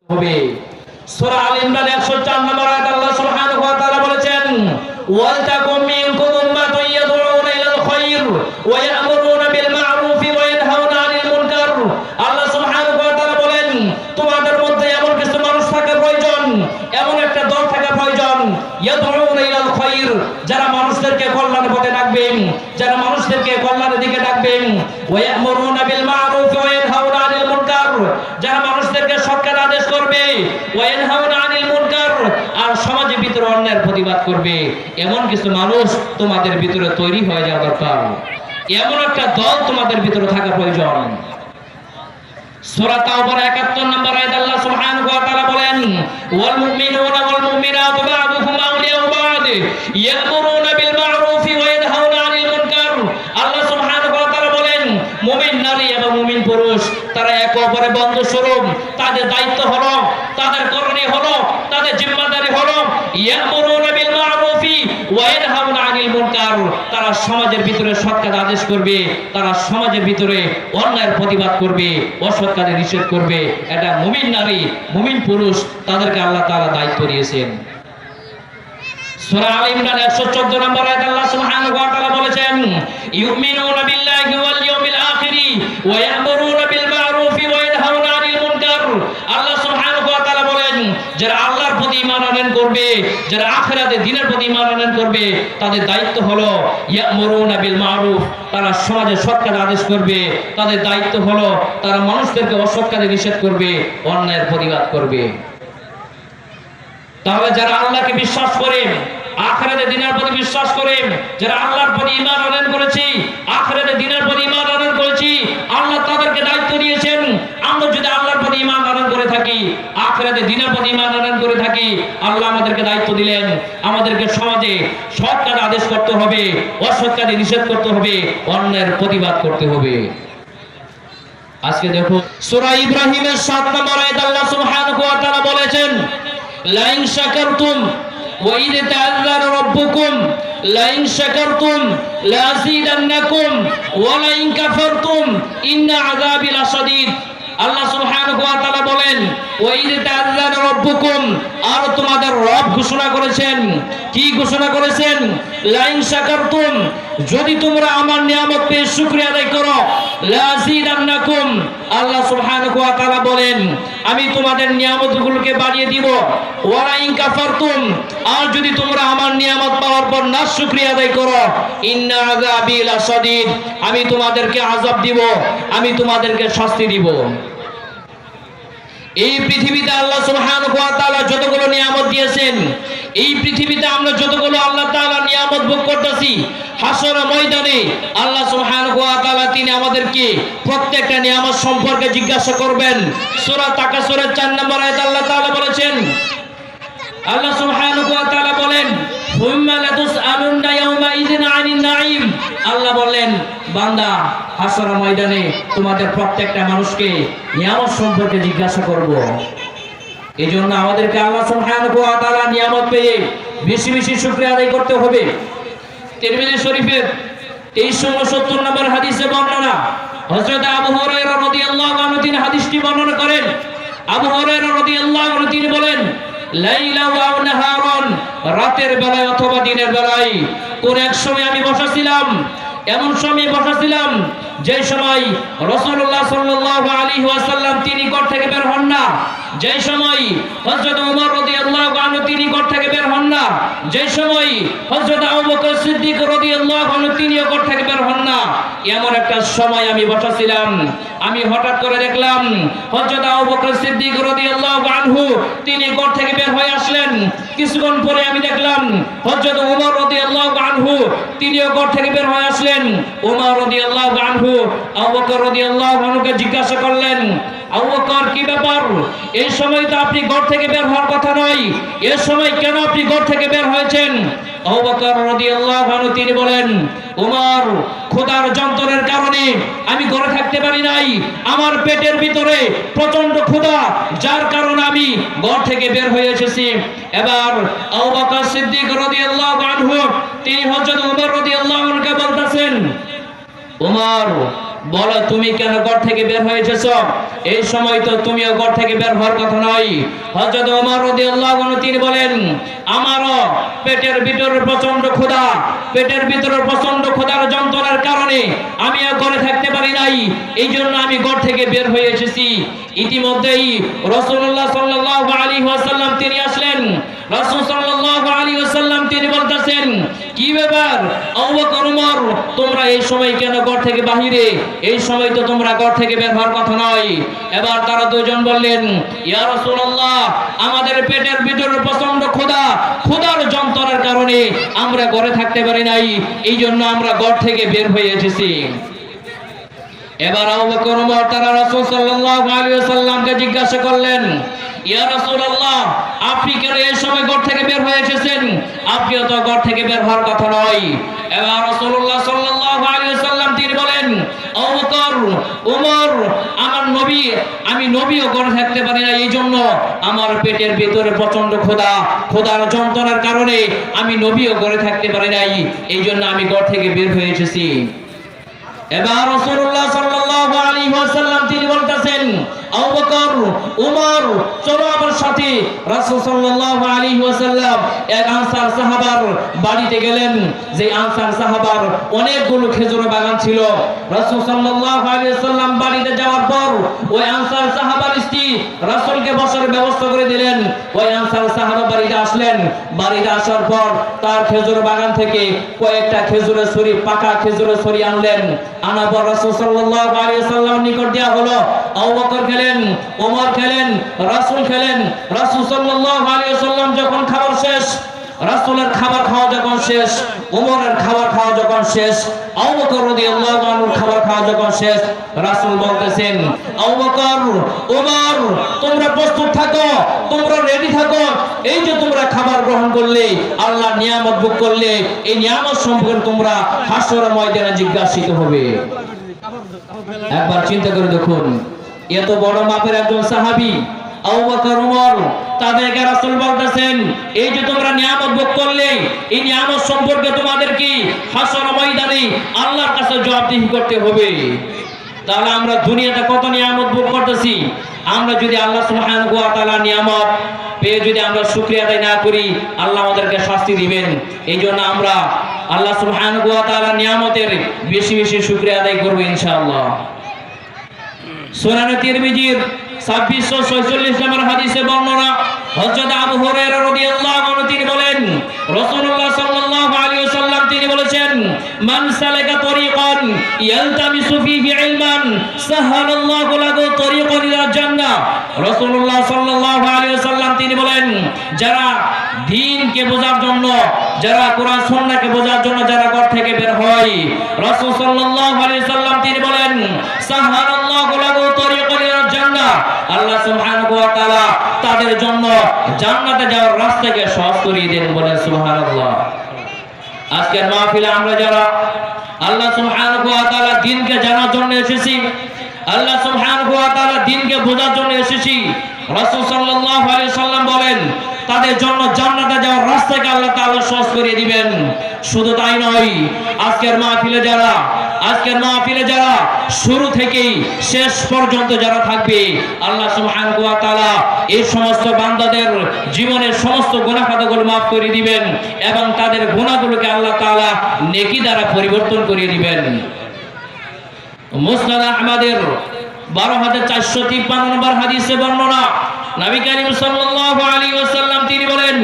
হবে। সূরা আল ইমরান 104 নম্বর আয়াতে আল্লাহ সুবহানাহু ওয়া তাআলা বলেছেন, ওয়াল তাকুম মিনকুম উম্মাতুন ইয়াদউনা ইলাল খায়র ওয়া ইয়া'মুরুনা বিল মা'রুফি ওয়া ইয়ানহাউনা আনিল মুনকার। আল্লাহ সুবহানাহু ওয়া তাআলা বলেন, তোমাদের মধ্যে এমন কিছু মানুষ থাকা প্রয়োজন, এমন একটা দল থাকা প্রয়োজন, ইয়াদউনা ইলাল খায়র, যারা মানুষদেরকে কল্যাণের পথে ডাকবেন, যারা মানুষদেরকে কল্যাণের দিকে ডাকবেন, ওয়া ইয়া'মুরুনা বিল মা'রুফি ওয়া ইয়ানহাউনা আনিল মুনকার, যারা মানুষদেরকে সৎ কাজ আদেশ করবে, ওয়া ইয়ানহাউনা আনিল মুনকার, আর সমাজের ভিতরে অন্যায়ের প্রতিবাদ করবে। এমন কিছু মানুষ তোমাদের ভিতরে তৈরি হয়ে যাওয়া দরকার, এমন একটা দল তোমাদের ভিতরে থাকা প্রয়োজন। সূরা তাওবার 71 নম্বর আয়াতে আল্লাহ সুবহানাহু ওয়া তাআলা বলেন, ওয়াল মুমিনুনা ওয়াল মুমিনাতু বা'দুহুম আউলিয়াউ বা'দ ইয়া'মুরুনা বিল মা'রুফি ওয়া ইয়ানহাউনা আনিল মুনকার। আল্লাহ সুবহানাহু ওয়া তাআলা বলেন, মুমিন নারী এবং মুমিন পুরুষ তারা একে অপরের বন্ধু স্বরূপ। তাদের দায়িত্ব হলো, তাদের করণীয় হলো, তাদের জিম্মাদারি হলো ইয়া'মুরুনা বিল মা'রুফি ওয়া ইয়ানহাউনা আনিল মুনকার। তারা সমাজের ভিতরে সৎ কাজ আদেশ করবে, তারা সমাজের ভিতরে অন্যায়ের প্রতিবাদ করবে, অসৎ কাজে নিষেধ করবে। এটা মুমিন নারী মুমিন পুরুষ, তাদেরকে আল্লাহ তাআলা দায়িত্ব দিয়েছেন। সূরা আল ইমরান 114 নম্বর আয়াতে আল্লাহ সুবহানাহু ওয়া তাআলা বলেছেন, ইউমিনুনা বিল্লাহি ওয়াল ইয়াউমিল আখির ওয়া ইয়া'মুরুনা বিল মা'রুফি ওয়া ইয়ানহাউনা আনিল মুনকার। আল্লাহ সুবহানাহু ওয়া তাআলা বলেন, যারা আল্লাহর প্রতি ঈমান আনয়ন করবে, যারা আখিরাতে দ্বীনের প্রতি ঈমান আনয়ন করবে, তাদের দায়িত্ব হলো ইয়া'মুরুনা বিল মা'রুফ, তারা সমাজে সৎ কাজ আদেশ করবে। তাদের দায়িত্ব হলো তারা মানুষদেরকে অসৎ কাজে নিষেধ করবে, অন্যায়ের প্রতিবাদ করবে। তাহলে যারা আল্লাহকে বিশ্বাস করে, আখিরাতে দ্বীনের প্রতি বিশ্বাস করে, যারা আল্লাহর প্রতি ঈমান আনয়ন করেছি, আখিরাতে দ্বীনের প্রতি ঈমান আনয়ন করেছি, আল্লাহ তাদেরকে দায়িত্ব দিয়েছেন। আমরা যদি আল্লাহর প্রতি ঈমান আনয়ন করে থাকি, আখিরাতে দ্বীনের প্রতি ঈমান আনয়ন করে থাকি, আল্লাহ আমাদেরকে দায়িত্ব দিলেন আমাদেরকে সমাজে সৎ কাজ আদেশ করতে হবে, অসৎ কাজে নিষেধ করতে হবে, অন্যায়ের প্রতিবাদ করতে হবে। আজকে দেখো সূরা ইব্রাহিমের 7 নম্বর আয়াতে আল্লাহ সুবহানাহু ওয়া তাআলা বলেছেন, লাইন শাকারতুম ওয়া ইয তা'আযারা রাব্বুকুম লাইন শাকারতুম লাযীদান্নাকুম ওয়া লাইন কাফারতুম ইন্না আযাবি লাশাদীদ। আল্লাহ সুবহানাহু ওয়া তাআলা বলেন, ওয়া ইয তা'আযারা রাব্বুকুম, আর তোমাদের রব ঘোষণা করেছেন। কি ঘোষণা করেছেন? লাইন শাকারতুম, যদি তোমরা আমার নিয়ামত পেয়ে শুকরিয়া আদায় করো, লাযীদান্নাকুম, আল্লাহ সুবহানাহু ওয়া তাআলা বলেন আমি তোমাদের নিয়ামতগুলোকে বাড়িয়ে দিব। ওয়া লাইন কাফারতুম, আর যদি তোমরা আমার নিয়ামত পাওয়ার পর না শুকরিয়া আদায় করো, ইন্না আযাবি লাশাদীদ, আমি তোমাদেরকে আযাব দিব, আমি তোমাদেরকে শাস্তি দিব। এই পৃথিবীতে আল্লাহ সুবহানাহু ওয়া তাআলা যতগুলো নিয়ামত দিয়েছেন, এই পৃথিবীতে আমরা যতগুলো আল্লাহ তাআলা নিয়ামত ভোগ করতেছি, হাসর ময়দানে আল্লাহ সুবহানাহু ওয়া তাআলা তিনি আমাদেরকে প্রত্যেকটা নিয়ামত সম্পর্কে জিজ্ঞাসা করবেন। সূরা তাকাসুরের 4 নম্বর আয়াতে আল্লাহ তাআলা বলেছেন, আল্লাহ সুবহানাহু ওয়া তাআলা বলেন, সুম্মা লাতুসআলুন্না ইয়াওমা ইযিন আনিন নাঈম। আল্লাহ বলেন, বান্দা হাসর ময়দানে তোমাদের প্রত্যেকটা মানুষকে নিয়ামত সম্পর্কে জিজ্ঞাসা করব। এজন্য আমাদেরকে আল্লাহ সুবহানাহু ওয়া তাআলা নিয়ামত পেয়ে বেশি বেশি শুকরিয়া আদায় করতে হবে। তিরমিজি শরীফের 2370 নম্বর হাদিসে বর্ণনা, হযরত আবু হুরায়রা রাদিয়াল্লাহু আনহু তিনি হাদিসটি বর্ণনা করেন। আবু হুরায়রা রাদিয়াল্লাহু আনহু তিনি বলেন, লাইলা ওয়া নাহারান, রাতের বেলায় অথবা দিনের বেলায় কোন এক সময় আমি বসেছিলাম, এমন সময় বসেছিলাম যে সময় রাসূলুল্লাহ সাল্লাল্লাহু আলাইহি ওয়াসাল্লাম তিনি ঘর থেকে বের হন না, যে সময় হযরত ওমর রাদিয়াল্লাহু আনহু তিনি ঘর থেকে বের হন না, যে সময় হযরত আবু বকর সিদ্দিক রাদিয়াল্লাহু আনহু তিনি ঘর থেকে বের হন না, এমন একটা সময় আমি বসেছিলাম। আমি হঠাৎ করে দেখলাম হযরত আবু বকর সিদ্দিক রাদিয়াল্লাহু আনহু তিনি ঘর থেকে বের হয়ে আসলেন। কিছুক্ষণ পরে আমি দেখলাম হযরত ওমর রাদিয়াল্লাহু আনহু তিনিও ঘর থেকে বের হয়ে আসলেন। ওমর রাদিয়াল্লাহু আনহু আবু বকর রাদিয়াল্লাহু আনহুকে জিজ্ঞাসা করলেন, আবু বকর কি ব্যাপার, এই সময় তো আপনি ঘর থেকে বের হওয়ার কথা নয়, এই সময় কেন আপনি ঘর থেকে বের হয়েছেন? আবু বকর রাদিয়াল্লাহু আনহু তিনি বলেন, ওমর, ক্ষুধার যন্ত্রণার কারণে আমি ঘরে থাকতে পারি নাই, আমার পেটের ভিতরে প্রচন্ড ক্ষুধা, যার কারণে আমি ঘর থেকে বের হয়ে এসেছি। এবার আবু বকর সিদ্দিক রাদিয়াল্লাহু আনহু তিনি হযরত ওমর রাদিয়াল্লাহু আনহুকে বলতেছেন, ওমর বলো তুমি কেন ঘর থেকে বের হয়েছো? এই সময় তো তুমিও ঘর থেকে বের হওয়ার কথা নয়। হযরত ওমর রাদিয়াল্লাহু আনহু তিনি বলেন, আমারও পেটের ভিতরে প্রচন্ড ক্ষুধা, পেটের ভিতরে প্রচন্ড ক্ষুধার যন্ত্রণার কারণে আমিও ঘরে থাকতে পারি নাই, এই জন্য আমি ঘর থেকে বের হয়ে এসেছি। ইতিমধ্যেই রাসূলুল্লাহ সাল্লাল্লাহু আলাইহি ওয়াসাল্লাম তিনি আসলেন। রাসূল সাল্লাল্লাহু আলাইহি ওয়াসাল্লাম তিনি বলতেছেন, কি ব্যাপার আবু বকর ওমর, তোমরা এই সময় কেন ঘর থেকে বাহিরে? এই সময় তো তোমরা ঘর থেকে বের হওয়ার কথা নয়। এবার তারা দুজন বললেন, ইয়া রাসূলুল্লাহ, আমাদের পেটের ভিতরে প্রচন্ড ক্ষুধা, ক্ষুধার যন্ত্রণার কারণে আমরা ঘরে থাকতে পারি নাই, এই জন্য আমরা ঘর থেকে বের হয়ে এসেছি। এবার আবু বকর ওমর তারা রাসূল সাল্লাল্লাহু আলাইহি ওয়াসাল্লামকে জিজ্ঞাসা করলেন, ইয়া রাসূলুল্লাহ, আপনি কেন এই সময় ঘর থেকে বের হয়ে এসেছেন? আপনিও তো ঘর থেকে বের হওয়ার কথা নয়। এবার রাসূলুল্লাহ সাল্লাল্লাহু আলাইহি ওয়াসাল্লাম তিনি বলেন, আবু বকর ওমর, আমার নবী, আমি নবীও ঘরে থাকতে পারি না, এই জন্য আমার পেটের ভিতরে প্রচন্ড ক্ষুধা, ক্ষুধার যন্ত্রণার কারণে আমি নবীও ঘরে থাকতে পারি নাই, এই জন্য আমি ঘর থেকে বের হয়ে এসেছি। এবার রাসূলুল্লাহ সাল্লাল্লাহু আলাইহি ওয়াসাল্লাম তিনি বলতেছেন, আবু বকর ওমর, চলো আমার সাথে। রাসূল সাল্লাল্লাহু আলাইহি ওয়াসাল্লাম এক আনসার সাহাবার বাড়িতে গেলেন, যে আনসার সাহাবার অনেকগুলো খেজুর বাগান ছিল। রাসূল সাল্লাল্লাহু আলাইহি ওয়াসাল্লাম বাড়িতে যাওয়ার পর ওই আনসার সাহাবার স্ত্রী রাসূলকে বসার ব্যবস্থা করে দিলেন। ওই আনসার সাহাবা বাড়িতে আসলেন, বাড়িতে আসার পর তার খেজুর বাগান থেকে কয়েকটা খেজুরের ছড়ি, পাকা খেজুরের ছড়ি আনলেন। আনার পর রাসূল সাল্লাল্লাহু আলাইহি ওয়াসাল্লাম নিকট দেয়া হলো। আবু বকর খেলেন, ওমর খেলেন, রাসূল খেলেন। রাসূল সাল্লাল্লাহু আলাইহি ওয়াসাল্লাম যখন খাবার শেষ, রাসূলের খাবার খাওয়া যখন শেষ, ওমরের খাবার খাওয়া যখন শেষ, আবু বকর রাদিয়াল্লাহু আনহুর খাবার খাওয়া যখন শেষ, রাসূল বলতেছেন, আবু বকর ওমর, তোমরা প্রস্তুত থাকো, তোমরা রেডি থাকো। এই যে তোমরা খাবার গ্রহণ করলে, আল্লাহর নিয়ামত ভোগ করলে, এই নিয়ামত সম্পর্কে তোমরা হাসরের ময়দানে জিজ্ঞাসিত হবে। একবার চিন্তা করে দেখুন, এত বড় মাপের একজন সাহাবী আবু বকর ওমর, তাদেরকে রাসূল বলতেছেন, এই যে তোমরা নিয়ামত ভোগ করলে, এই নিয়ামত সম্পর্কে তোমাদেরকে হাসর ময়দানে আল্লাহর কাছে জবাবদিহি করতে হবে। তাহলে আমরা দুনিয়াতে কত নিয়ামত ভোগ করতেছি, আমরা যদি আল্লাহ সুবহানাহু ওয়া তাআলা নিয়ামত পেয়ে যদি আমরা শুকরিয়া আদায় না করি, আল্লাহ আমাদেরকে শাস্তি দিবেন। এই জন্য আমরা আল্লাহ সুবহানাহু ওয়া তাআলা নিয়ামতের বেশি বেশি শুকরিয়া আদায় করব ইনশাআল্লাহ। সুনান তিরমিজির 2646 নম্বর হাদিসে বর্ণনা, হযরত আবু হুরায়রা রাদিয়াল্লাহু আনহু তিনি বলেন, রাসূলুল্লাহ সাল্লাল্লাহু আলাইহি ওয়াসাল্লাম তিনি বলেছেন, মান সালাকা তরিকান ইয়ালতামিসু ফীহি ইলমান সাহালাল্লাহু লাহু তরিকান ইলাল জান্নাহ। রাসূলুল্লাহ সাল্লাল্লাহু আলাইহি ওয়াসাল্লাম তিনি বলেন, যারা দ্বীনকে বোঝার জন্য, যারা কোরআন সুন্নাহকে বোঝার জন্য যারা ঘর থেকে বের হয়, রাসূল সাল্লাল্লাহু আলাইহি ওয়াসাল্লাম তিনি বলেন, সাহালাল্লাহু লাহু তরিকান ইলাল জান্নাহ, আল্লাহ সুবহানাহু ওয়া তাআলা তাদের জন্য জান্নাতে যাওয়ার রাস্তাকে সহজ করে দেন। বলেন সুবহানাল্লাহ। আজকের মাহফিলে আমরা যারা আল্লাহ সুবহানাহু ওয়া তাআলা দ্বীনকে জানার জন্য এসেছি, আল্লাহ সুবহানাহু ওয়া তাআলা দ্বীনকে বোঝার জন্য এসেছি, রাসূল সাল্লাল্লাহু আলাইহি ওয়াসাল্লাম বলেন, তাদের জন্য জান্নাতে যাওয়ার রাস্তাকে আল্লাহ তাআলা সহজ করে দিবেন। শুধু তাই নয়, আজকের মাহফিলে যারা শুরু থেকেই শেষ পর্যন্ত যারা থাকবে, আল্লাহ সুবহানাহু ওয়া তাআলা এই সমস্ত বান্দাদের জীবনের সমস্ত গুনাহ খাতাগুলো মাফ করে দিবেন এবং তাদের গুনাহগুলোকে আল্লাহ তাআলা নেকি দ্বারা পরিবর্তন করে দিবেন। মুসনাদ আহমদের 12453 নম্বর হাদিসে বর্ণনা, নবী করিম সাল্লাল্লাহু আলাইহি ওয়াসাল্লাম তিনি বলেন,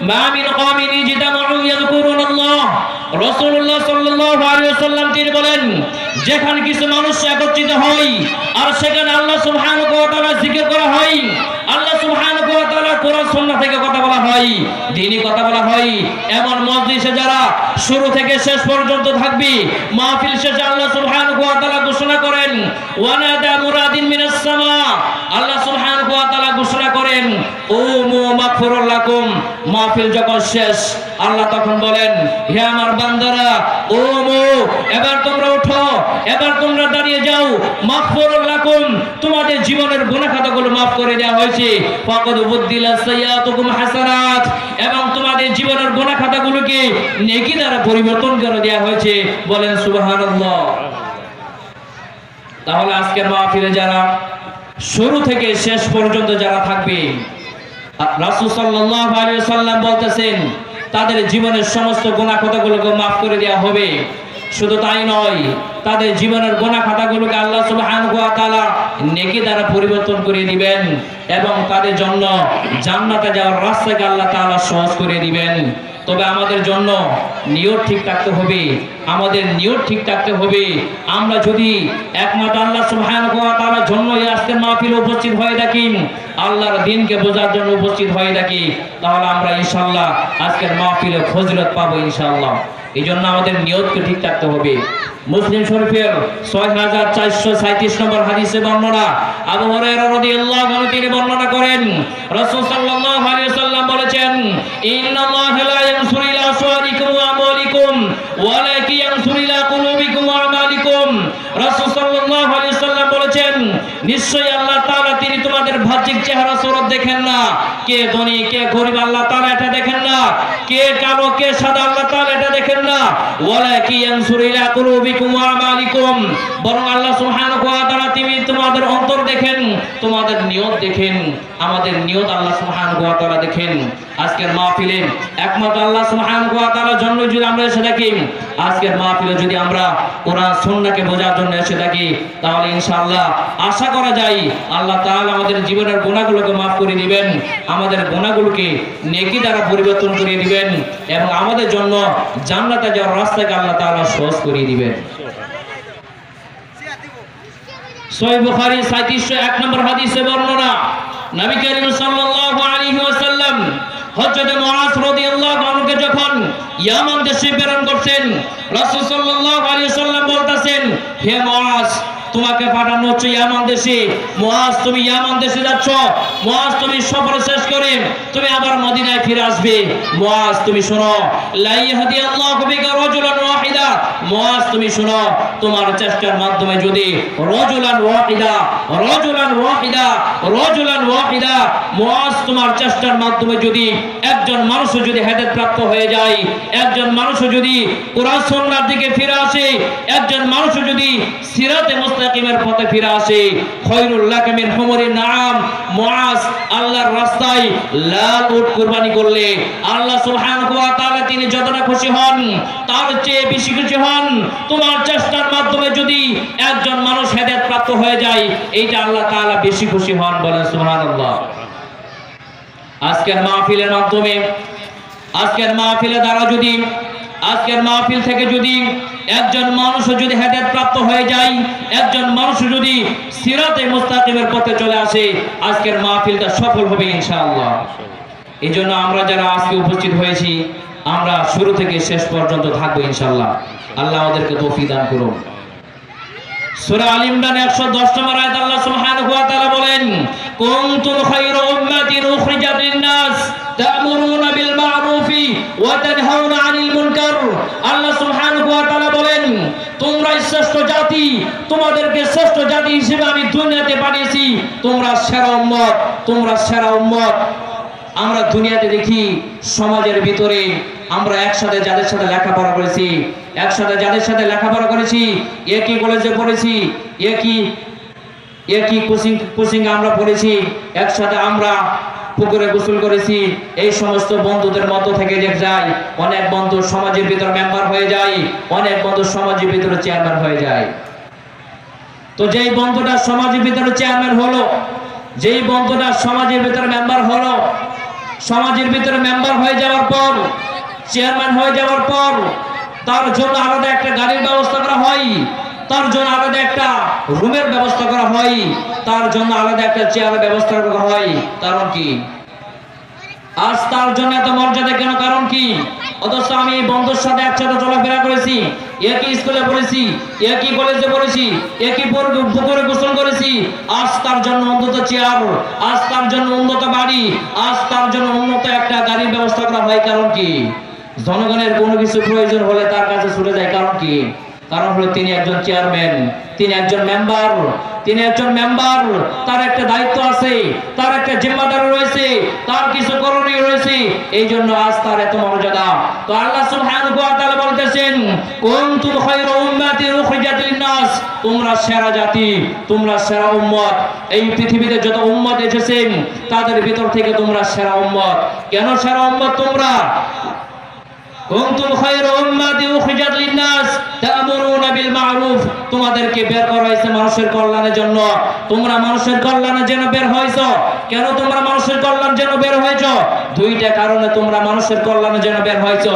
মা মিন কওমিন ইজতামাউ ইয়াযকুরুনাল্লাহ। রাসূলুল্লাহ সাল্লাল্লাহু আলাইহি ওয়াসাল্লাম তিনি বলেন, যেখানে কিছু মানুষ একত্রিত হয় আর সেখানে আল্লাহ সুবহানাহু ওয়া তাআলা জিকির করা হয়, আল্লাহ সুবহানাহু ওয়া তাআলা কোরআন সুন্নাহ থেকে কথা বলা হয়, দ্বীনি কথা বলা হয়, এমন মজলিসে যারা শুরু থেকে শেষ পর্যন্ত থাকবে, মাহফিল শেষে আল্লাহ সুবহানাহু ওয়া তাআলা ঘোষণা করেন, ওয়ানাদা মুরাদিন মিনাস সামা, আল্লাহ সুবহানাহু ওয়া তাআলা ঘোষণা করেন, উমু মাগফিরুল লাকুম। মাহফিল যখন শেষ, আল্লাহ তখন বলেন, হে আমার বান্দারা, উমু, এবার তোমরা উঠো, এবার তোমরা দাঁড়িয়ে যাও, মাগফিরুল লাকুম, তোমাদের জীবনের গুনাহ খাতাগুলো মাফ করে দেওয়া হয়েছে, ফাকাদ বুদ্দিলা সাইয়্যাতুকুম হাসানাত, এবং তোমাদের জীবনের গুনাহ খাতাগুলোকে নেকি দ্বারা পরিবর্তন করে দেওয়া হয়েছে। বলেন সুবহানাল্লাহ। তাহলে আজকের মাহফিলে যারা শুরু থেকে শেষ পর্যন্ত যারা থাকবে, রাসূল সাল্লাল্লাহু আলাইহি ওয়াসাল্লাম বলতেছেন তাদের জীবনের সমস্ত গুনাহ খাতাগুলোকে মাফ করে দেওয়া হবে। শুধু তাই নয়, তাদের জীবনের গুনাহ খাতাগুলোকে আল্লাহ সুবহানাহু ওয়া তাআলা নেকি দ্বারা পরিবর্তন করে দিবেন এবং তাদের জন্য জান্নাতে যাওয়ার রাস্তাকে আল্লাহ তাআলা সহজ করে দিবেন। তবে আমাদের জন্য নিয়ত ঠিক থাকতে হবে, আমাদের নিয়ত ঠিক থাকতে হবে। আমরা যদি একমাত্র আল্লাহ সুবহানাহু ওয়া তাআলার জন্য এই আজকের মাহফিলে উপস্থিত হয়ে থাকি, আল্লাহর দ্বীনকে বোঝার জন্য উপস্থিত হয়ে থাকি, তাহলে আমরা ইনশাআল্লাহ আজকের মাহফিলে ফজিলত পাবো ইনশাআল্লাহ। এই জন্য আমাদের নিয়তকে ঠিক থাকতে হবে। মুসলিম শরীফের 6437 নম্বর হাদিসে বর্ণনা, আবু হুরায়রা রাদিয়াল্লাহু আনহু তিনি বর্ণনা করেন, রাসূল সাল্লাল্লাহু আলাইহি ওয়াসাল্লাম বলেছেন, ইন্নাল্লাহা লা ইয়ানসুরু ইলা আসওয়ারিকুম ওয়া আমওয়ালিকুম ওয়ালাকিন ইয়ানসুরু ইলা কুলুবিকুম ওয়া আমালিকুম। রাসূল সাল্লাল্লাহু আলাইহি ওয়াসাল্লাম বলেছেন, নিশ্চয়ই আল্লাহ তাআলা তিনি তোমাদের বাহ্যিক চেহারা সুরত দেখেন না, কে ধনী কে গরীব আল্লাহ তাআলা এটা দেখেন না, কে কালো কে সাদা আল্লাহ তাআলা এটা দেখেন না, ওয়ালাকিন ইয়ানসুরু ইলা কুলুবিকুম ওয়া আমালিকুম, বরং আল্লাহ সুবহানাহু ওয়া তাআলা তিনি তোমাদের অন্তর দেখেন, তোমাদের নিয়ত দেখেন। আমাদের নিয়ত আল্লাহ সুবহানাহু ওয়া তাআলা দেখেন। আজকের মাহফিলে একমাত্র আল্লাহ সুবহানাহু ওয়া তাআলার জন্য যদি আমরা এসে থাকি, আজকের মাহফিলে যদি আমরা কোরআন সুন্নাহকে বোঝার জন্য এসে থাকি, তাহলে ইনশাআল্লাহ আশা করা যায় আল্লাহ তাআলা আমাদের জীবনের গুনাহগুলোকে মাফ করে দিবেন, আমাদের গুনাহগুলোকে নেকি দ্বারা পরিবর্তন করে দিবেন এবং আমাদের জন্য জান্নাতে যাওয়ার রাস্তাকে আল্লাহ তাআলা সহজ করে দিবেন। সহিহ বুখারী 3701 নম্বর হাদিসে বর্ণনা, নবী করিম সাল্লাল্লাহু আলাইহি ওয়াসাল্লাম হযরত মুআজ রাদিয়াল্লাহু আনহুকে যখন ইয়ামান দেশে প্রেরণ করছেন, রাসূল সাল্লাল্লাহু আলাইহি ওয়াসাল্লাম বলতেছেন, হে মুআজ, তোমাকে পাঠানো হচ্ছে ইয়ামান দেশে। মুআজ, তুমি ইয়ামান দেশে যাচ্ছ। মুআজ, তুমি সফর শেষ করে তুমি আবার মদিনায় ফিরে আসবে। মুআজ, তুমি শোনো, লা ইয়াহদিয়াল্লাহু বিকা রাজুলান ওয়াহিদা। মুআজ, তুমি শোনো, তোমার চেষ্টার মাধ্যমে যদি রাজুলান ওয়াহিদা মুআজ, তোমার চেষ্টার মাধ্যমে যদি একজন মানুষ যদি হেদায়েত প্রাপ্ত হয়ে যায়, একজন মানুষ যদি কোরআন সুন্নাহর দিকে ফিরে আসে, একজন মানুষ যদি সিরাতে মুস্তাকিমের পথে ফিরে আসে, খায়রুল লাকা মিন হুমুরিন নাআম। মুআজ, আল্লাহর রাস্তায় লাল উট কুরবানি করলে আল্লাহ সুবহানাহু ওয়া তাআলা তিনি যতটা খুশি হন তার চেয়ে বেশি খুশি হন তোমার চেষ্টার মাধ্যমে যদি একজন মানুষ হেদায়েত প্রাপ্ত হয়ে যায়, এইটা আল্লাহ তাআলা বেশি খুশি হন। বলেন সুবহানাল্লাহ। আজকের মাহফিলের মাধ্যমে, আজকের মাহফিলে দ্বারা যদি, আজকের মাহফিল থেকে যদি একজন মানুষ যদি হেদায়েত প্রাপ্ত হয়ে যায়, একজন মানুষ যদি সিরাতে মুস্তাকিমের পথে চলে আসে, আজকের মাহফিলটা সফল হবে ইনশাআল্লাহ। এই জন্য আমরা যারা আজকে উপস্থিত হয়েছি, আমরা শুরু থেকে শেষ পর্যন্ত থাকবো ইনশাআল্লাহ। আল্লাহ আমাদেরকে তৌফিক দান করুন। সূরা আল ইমরান 110 নম্বর আয়াত আল্লাহ সুবহানাহু ওয়া তাআলা বলেন, কুনতুম খায়রা উম্মাতিন উখরিজাত লিন-নাস তা'মুরুনা বিল মা'রুফি ওয়া তানহাউনা 'আনিল মুনকার। আল্লাহ সুবহানাহু ওয়া তাআলা বলেন, তোমরা শ্রেষ্ঠ জাতি, তোমাদেরকে শ্রেষ্ঠ জাতি হিসেবে আমি দুনিয়াতে পাঠিয়েছি, তোমরা সেরা উম্মত, তোমরা সেরা উম্মত। আমরা দুনিয়াতে দেখি সমাজের ভিতরে আমরা একসাথে যাদের সাথে লেখাপড়া করেছি, একসাথে যাদের সাথে লেখাপড়া করেছি, একই কলেজে পড়েছি, একই কোচিং আমরা পড়েছি, একসাথে আমরা পুকুরে গোসল করেছি, এই সমস্ত বন্ধুদের মধ্য থেকে যে যায়, অনেক বন্ধু সমাজের ভিতরে মেম্বার হয়ে যায়, অনেক বন্ধু সমাজের ভিতরে চেয়ারম্যান হয়ে যায়। তো যেই বন্ধুটা সমাজের ভিতরে চেয়ারম্যান হলো, যেই বন্ধুটা সমাজের ভিতরে মেম্বার হলো, সমাজের ভিতরে মেম্বার হয়ে যাওয়ার পর, চেয়ারম্যান হয়ে যাওয়ার পর তার জন্য আলাদা একটা গাড়ির ব্যবস্থা করা হয়, তার জন্য আলাদা একটা রুমের ব্যবস্থা করা হয়, তার জন্য আলাদা একটা চেয়ারের ব্যবস্থা করা হয়। কারণ কি? আজ তার জন্য এত মর্যাদা কেন? কারণ কি? অথচ আমি এই বন্ধুর সাথে একসাথে চলাফেরা করেছি, একই স্কুলে পড়েছি, একই কলেজে পড়েছি, একই পুকুরে গোসল করেছি, আজ তার জন্য উন্নত চেয়ার, আজ তার জন্য উন্নত বাড়ি, আজ তার জন্য উন্নত একটা গাড়ির ব্যবস্থা করা হয়। কারণ কি? জনগণের কোনো কিছু প্রয়োজন হলে তার কাছে ছুটে যায়। কারণ কি? কারণ হলো তিনি একজন চেয়ারম্যান, তিনি একজন মেম্বার, তিনি একজন মেম্বার, তার একটা দায়িত্ব আছে, তার একটা জিম্মাদারি রয়েছে, তার কিছু করণীয় রয়েছে, এই জন্য আজ তার এত মর্যাদা। তো আল্লাহ সুবহানাহু ওয়া তাআলা বলতেছেন, কুনতুম খায়রা উম্মাতিন উখরিজাত লিন-নাস, তোমরা সেরা জাতি, তোমরা সেরা উম্মত। এই পৃথিবীতে যত উম্মত এসেছেন তাদের ভিতর থেকে তোমরা সেরা উম্মত। কেন সেরা উম্মত তোমরা? কুনতুম খায়রা উম্মাতিন উখরিজাত লিন-নাস তা'মুরুনা বিল মা'রুফ, তোমাদেরকে বের করা হয়েছে মানুষের কল্যাণের জন্য। তোমরা মানুষের কল্যাণের জন্য বের হয়েছো। কেন তোমরা মানুষের কল্যাণের জন্য বের হয়েছো? দুইটা কারণে তোমরা মানুষের কল্যাণের জন্য বের হয়েছো।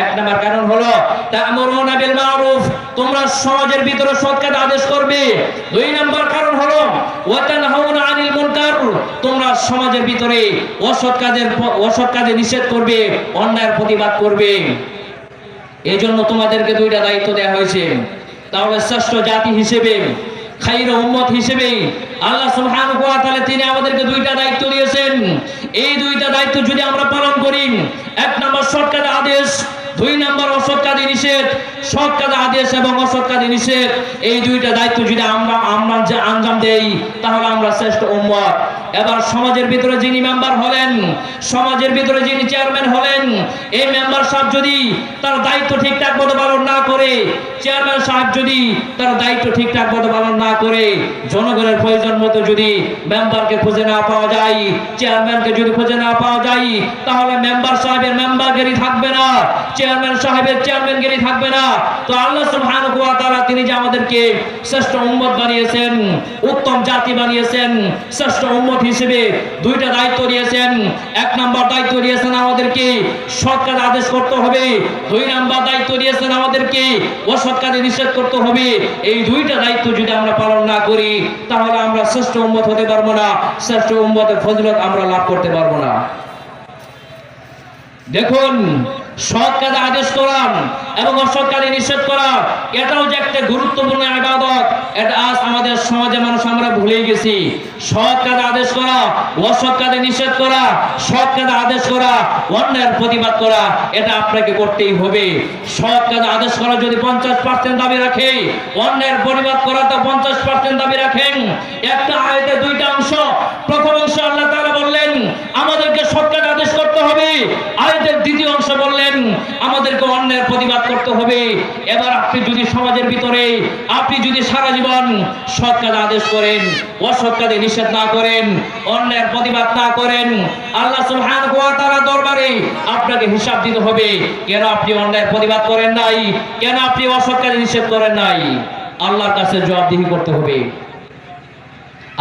এক নম্বর কারণ হলো তা'মুরুনা বিল মা'রুফ, তোমরা সমাজের ভিতরে সৎ কাজ আদেশ করবে। দুই নম্বর কারণ হলো ওয়া তানহাউনা আনিল মুনকার, তোমরা সমাজের ভিতরে অসৎ কাজে নিষেধ করবে, অন্যায়ের প্রতিবাদ করবে। এই জন্য তোমাদেরকে দুইটা দায়িত্ব দেওয়া হয়েছে। তাহলে শ্রেষ্ঠ জাতি হিসেবে, খায়রা উম্মত হিসেবে আল্লাহ সুবহানাহু ওয়া তাআলা তিনি আমাদেরকে দুইটা দায়িত্ব দিয়েছেন। এই দুইটা দায়িত্ব যদি আমরা পালন করি, এক নম্বর সৎ কাজে আদেশ, দুই নম্বর অসৎ কাজে নিষেধ। সৎ কাজে আদেশ এবং অসৎ কাজে নিষেধ, এই দুইটা দায়িত্ব যদি আমরা আঞ্জাম দেই তাহলে আমরা শ্রেষ্ঠ উম্মত। এবার সমাজের ভিতরে যিনি মেম্বার হলেন, সমাজের ভিতরে যিনি চেয়ারম্যান হলেন, এই মেম্বার সাহেব যদি তার দায়িত্ব ঠিকঠাক মতো পালন না করে, চেয়ারম্যান সাহেব যদি তার দায়িত্ব ঠিকঠাক মতো পালন না করে, জনগণের প্রয়োজন মতো যদি মেম্বারকে খুঁজে না পাওয়া যায়, চেয়ারম্যানকে যদি খুঁজে না পাওয়া যায়, তাহলে মেম্বার সাহেবের মেম্বারগিরি থাকবে না, চেয়ারম্যান সাহেবের চেয়ারম্যানগিরি থাকবে না। তো আল্লাহ সুবহানাহু ওয়া তাআলা তিনি যে আমাদেরকে শ্রেষ্ঠ উম্মত বানিয়েছেন, উত্তম জাতি বানিয়েছেন, শ্রেষ্ঠ উম্মত হিসেবে দুইটা দায়িত্ব দিয়েছেন। এক নম্বর দায়িত্ব দিয়েছেন আমাদেরকে সৎ কাজ আদেশ করতে হবে, দুই নম্বর দায়িত্ব দিয়েছেন আমাদেরকে অসৎ কাজে নিষেধ করতে হবে। এই দুইটা দায়িত্ব যদি আমরা পালন না করি তাহলে আমরা শ্রেষ্ঠ উম্মত হতে পারবো না, শ্রেষ্ঠ উম্মতের ফজিলত আমরা লাভ করতে পারবো না। দেখুন, সৎ কাজে আদেশ করা এবং অসৎ কাজে নিষেধ করা এটাও যে একটা গুরুত্বপূর্ণ ইবাদত, এটা আজ আমাদের সমাজে মানুষ আমরা ভুলে গেছি। সৎ কাজে আদেশ করা, অসৎ কাজে নিষেধ করা, সৎ কাজে আদেশ করা, অন্যায়ের প্রতিবাদ করা, এটা আপনাকে করতেই হবে। সৎ কাজে আদেশ করা যদি 50% দাবি রাখে, অন্যায়ের প্রতিবাদ করা তো 50% দাবি রাখেন। একটা আয়াতে দুইটা অংশ। প্রথম অংশ আল্লাহ তাআলা বললেন আমাদেরকে সৎ কাজে আদেশ করতে হবে, আয়াতের দ্বিতীয় অংশ বললেন আমাদেরকে অন্যায়ের প্রতিবাদ করতে হবে। এবার আপনি যদি সমাজের ভিতরে আপনি যদি সারা জীবন সৎ কাজে আদেশ করেন, অসৎ কাজে নিষেধ না করেন, অন্যায়ের প্রতিবাদ না করেন, আল্লাহ সুবহানাহু ওয়া তাআলা দরবারে আপনাকে হিসাব দিতে হবে কেন আপনি অন্যায়ের প্রতিবাদ করেন নাই, কেন আপনি অসৎ কাজে নিষেধ করেন নাই। আল্লাহর কাছে জবাবদিহি করতে হবে।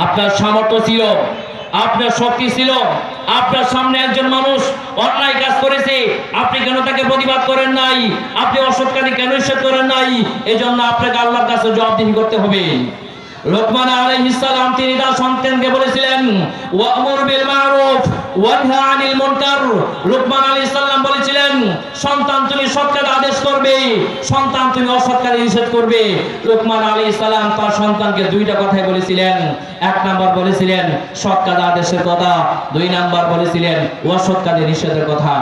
আপনার সামর্থ্য ছিল, আপনার শক্তি ছিল, আপনার সামনে একজন মানুষ অন্যায় কাজ করেছে, আপনি কেন তাকে প্রতিবাদ করেন নাই, আপনি অসৎ কাজে কেন নিষেধ করেন নাই, এজন্য আপনাকে আল্লাহর কাছে জবাবদিহি করতে হবে। লোকমান আলাইহিস সালাম তিনি তার সন্তানকে বলেছিলেন ওয়া'মুর বিল মা'রুফ ওয়ানহা আনিল মুনকার। লোকমান আলাইহিস সালাম বলেছিলেন সন্তান তুমি সৎ কাজে আদেশ করবে, সন্তান তুমি অসৎ কাজে নিষেধ করবে। লোকমান আলাইহিস সালাম তার সন্তানকে দুইটা কথাই বলেছিলেন। এক নাম্বার বলেছিলেন সৎ কাজে আদেশের কথা, দুই নাম্বার বলেছিলেন অসৎ কাজে নিষেধের কথা।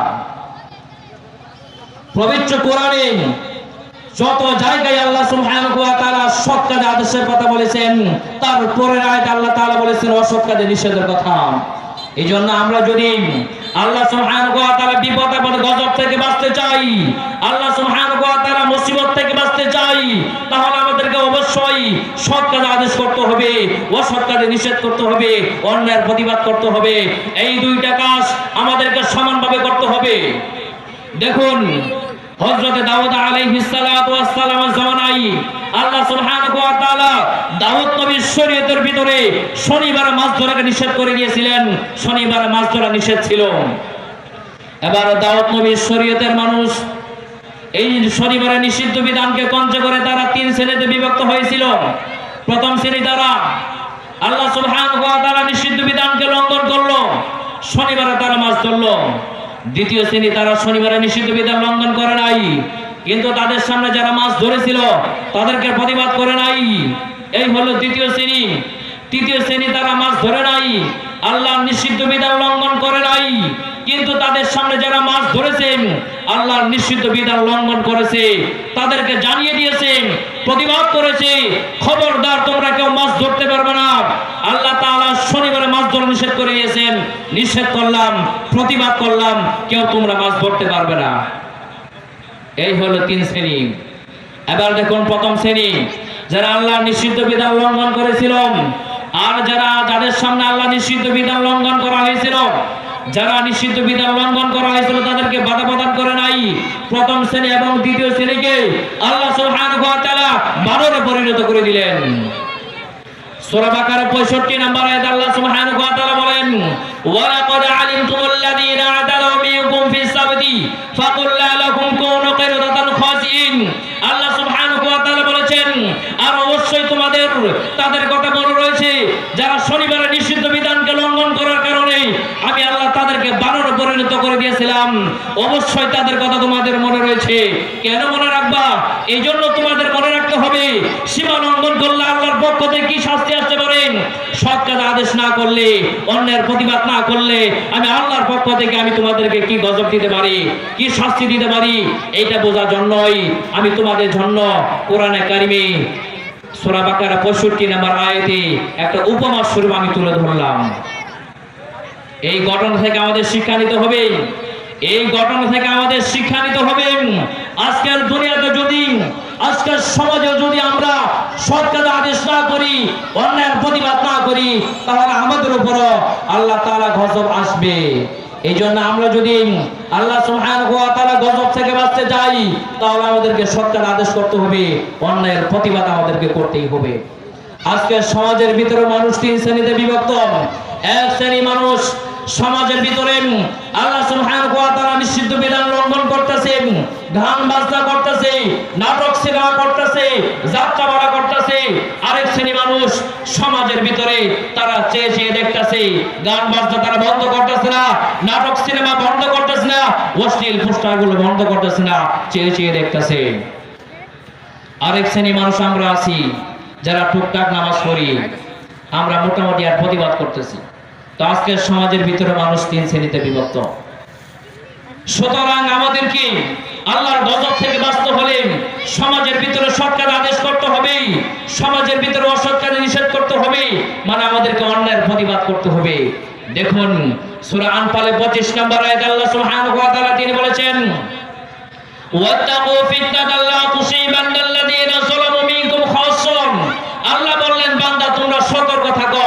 পবিত্র কোরআনে যত জায়গায় আল্লাহ সুবহানাহু ওয়া তাআলা সৎ কাজে আদেশের কথা বলেছেন, তার পরের আয়াতে আল্লাহ তাআলা বলেছেন অসৎ কাজে নিষেধের কথা। এইজন্য আমরা যদি আল্লাহ সুবহানাহু ওয়া তাআলা বিপদ আপদ গজব থেকে বাঁচতে চাই, আল্লাহ সুবহানাহু ওয়া তাআলা মুসিবত থেকে বাঁচতে চাই, তাহলে আমাদেরকে অবশ্যই সৎ কাজে আদেশ করতে হবে, অসৎ কাজে নিষেধ করতে হবে, অন্যায়ের প্রতিবাদ করতে হবে। এই দুইটা কাজ আমাদেরকে সমানভাবে করতে হবে। দেখুন, হযরত দাউদ আলাইহিস সালাতু ওয়াস সালামের জামানায় আল্লাহ সুবহানাহু ওয়া তাআলা দাউদ নবীর শরীয়তের ভিতরে শনিবার মাছ ধরাকে নিষেধ করে দিয়েছিলেন। শনিবার মাছ ধরা নিষেধ ছিল। এবার দাউদ নবীর শরীয়তের মানুষ এই শনিবারের নিষিদ্ধ বিধানকে কঞ্চ করে তারা তিন শ্রেণীতে বিভক্ত হয়েছিল। প্রথম শ্রেণী তারা আল্লাহ সুবহানাহু ওয়া তাআলা নিষিদ্ধ বিধানকে লঙ্ঘন করলো, শনিবারে তারা মাছ ধরলো। দ্বিতীয় শ্রেণী তারা শনিবারে নিষিদ্ধ বিধান লঙ্ঘন করে নাই, কিন্তু তাদের সামনে যারা মাছ ধরেছিল তাদেরকে প্রতিবাদ করে নাই। এই হলো দ্বিতীয় শ্রেণী। তৃতীয় শ্রেণী তারা মাছ ধরে নাই, আল্লাহর নিষিদ্ধ বিধান লঙ্ঘন করে নাই, কিন্তু তাদের সামনে যারা মাছ ধরেছেন আল্লাহর নিষিদ্ধ বিধান লঙ্ঘন করেছে, তাদেরকে জানিয়ে দিয়েছেন, প্রতিবাদ করেছে খবরদার তোমরা কেউ মাছ ধরতে পারবে না, আল্লাহ তাআলা শনিবারে মাছ ধরা নিষেধ করে দিয়েছেন, নিষেধ করলাম, প্রতিবাদ করলাম, কেউ তোমরা মাছ ধরতে পারবে না। এই হলো 3 শ্রেণী। এবার দেখুন প্রথম শ্রেণী, যারা আল্লাহর নিষিদ্ধ বিধান লঙ্ঘন করেছিল, আর যাদের সামনে আল্লাহ নিষিদ্ধ বিধান লঙ্ঘন করা হয়েছিল, যারা নিষিদ্ধ বিধান লঙ্ঘন করা হয়েছিল তাদেরকে বাধা প্রদান করে নাই। প্রথম শ্রেণী এবং দ্বিতীয় শ্রেণীকে আল্লাহ সুবহানাহু ওয়া তাআলা বানরে পরিণত করে দিলেন। সূরা বাকারা 65 নম্বর আয়াতে আল্লাহ সুবহানাহু ওয়া তাআলা বলেন, ওয়া লাকাদ আলিমতুমুল্লাযীনা আতালাউ মিনকুম ফিস সাবতি ফাকুল্লা লাকুম কুনু কিরাদাতান খাসিইন। আল্লাহ সুবহানাহু ওয়া তাআলা বলেছেন, আর অবশ্যই তোমাদের তাদের কথা মনে রয়েছে যারা শনিবারে নিষিদ্ধ বিধানকে লঙ্ঘন করার কারণে আমি আল্লাহ তাদেরকে বানরে পরিণত করে দিয়েছিলাম। অবশ্যই তাদের কথা তোমাদের মনে রয়েছে। কেন মনে রাখবা? এই জন্য তোমাদের মনে রাখতে হবে, সীমা লঙ্ঘন করলে আল্লাহর পক্ষ থেকে কি শাস্তি আসতে পারেন। সৎ কাজ আদেশ না করলে, অন্যের প্রতিবাদ না করলে আমি আল্লাহর পক্ষ থেকে আমি তোমাদেরকে কি গজব দিতে পারি, কি শাস্তি দিতে পারি, এইটা বোঝার জন্যই আমি তোমাদের জন্য কোরআনে কারিমে সূরা বাকারা 65 নম্বর আয়াতে একটা উপমা স্বরূপ আমি তুলে ধরলাম। এই ঘটনা থেকে আমাদের শিক্ষা নিতে হবে, এই ঘটনা থেকে আমাদের শিক্ষা নিতে হবে। আজকের দুনিয়াতে যদি, আজকের সমাজে যদি আমরা সৎ কাজ আদেশ না করি, অন্যায়ের প্রতিবাদ না করি, তাহলে আমাদের উপরও আল্লাহ তাআলা গজব আসবে। এই জন্য আমরা যদি আল্লাহ সুবহানাহু ওয়া তাআলা গজব থেকে বাঁচতে চাই, তাহলে আমাদেরকে সৎ কাজ আদেশ করতে হবে, অন্যায়ের প্রতিবাদ আমাদেরকে করতেই হবে। আজকের সমাজের ভিতরে মানুষ 3 শ্রেণীতে বিভক্ত। এক শ্রেণী মানুষ সমাজের ভিতরে আল্লাহ সুবহানাহু ওয়া তাআলা নিষিদ্ধ বিধান লঙ্ঘন করতেছে, গান বাজনা করতেছে, নাটক সিনেমা করতেছে, যাত্রা বাড়া করতেছে। আরেক শ্রেণী মানুষ সমাজের ভিতরে তারা চেয়ে চেয়ে দেখতেছে, গান বাজনা তারা বন্ধ করতেছে না, নাটক সিনেমা বন্ধ করতেছে না, অশ্লীল পোস্টারগুলো বন্ধ করতেছে না, চেয়ে চেয়ে দেখতেছে। আরেক শ্রেণী মানুষ আমরা আছি যারা টুকটাক নামাজ পড়ি, আমরা মোটামুটি আর প্রতিবাদ করতেছি। তো আজকের সমাজের ভিতরে মানুষ 3 শ্রেণীতে বিভক্ত। সুতরাং আমাদেরকে আল্লাহর গজব থেকে বাঁচতে হলে সমাজের ভিতরে সৎ কাজ আদেশ করতে হবে, সমাজের ভিতরে অসৎ কাজ নিষেধ করতে হবে, মানে আমাদেরকে অন্যায়ের প্রতিবাদ করতে হবে। দেখুন সূরা আনফালে 25 নম্বর আয়াতে আল্লাহ সুবহানাহু ওয়া তাআলা তিনি বলেছেন, ওয়াত্তাকু ফিতনাতাল লা তুসিবান্নাল্লাযীনা যালামু মিনকুম খাসসাম। আল্লাহ বললেন, বান্দা তোমরা সতর্ক থাকো,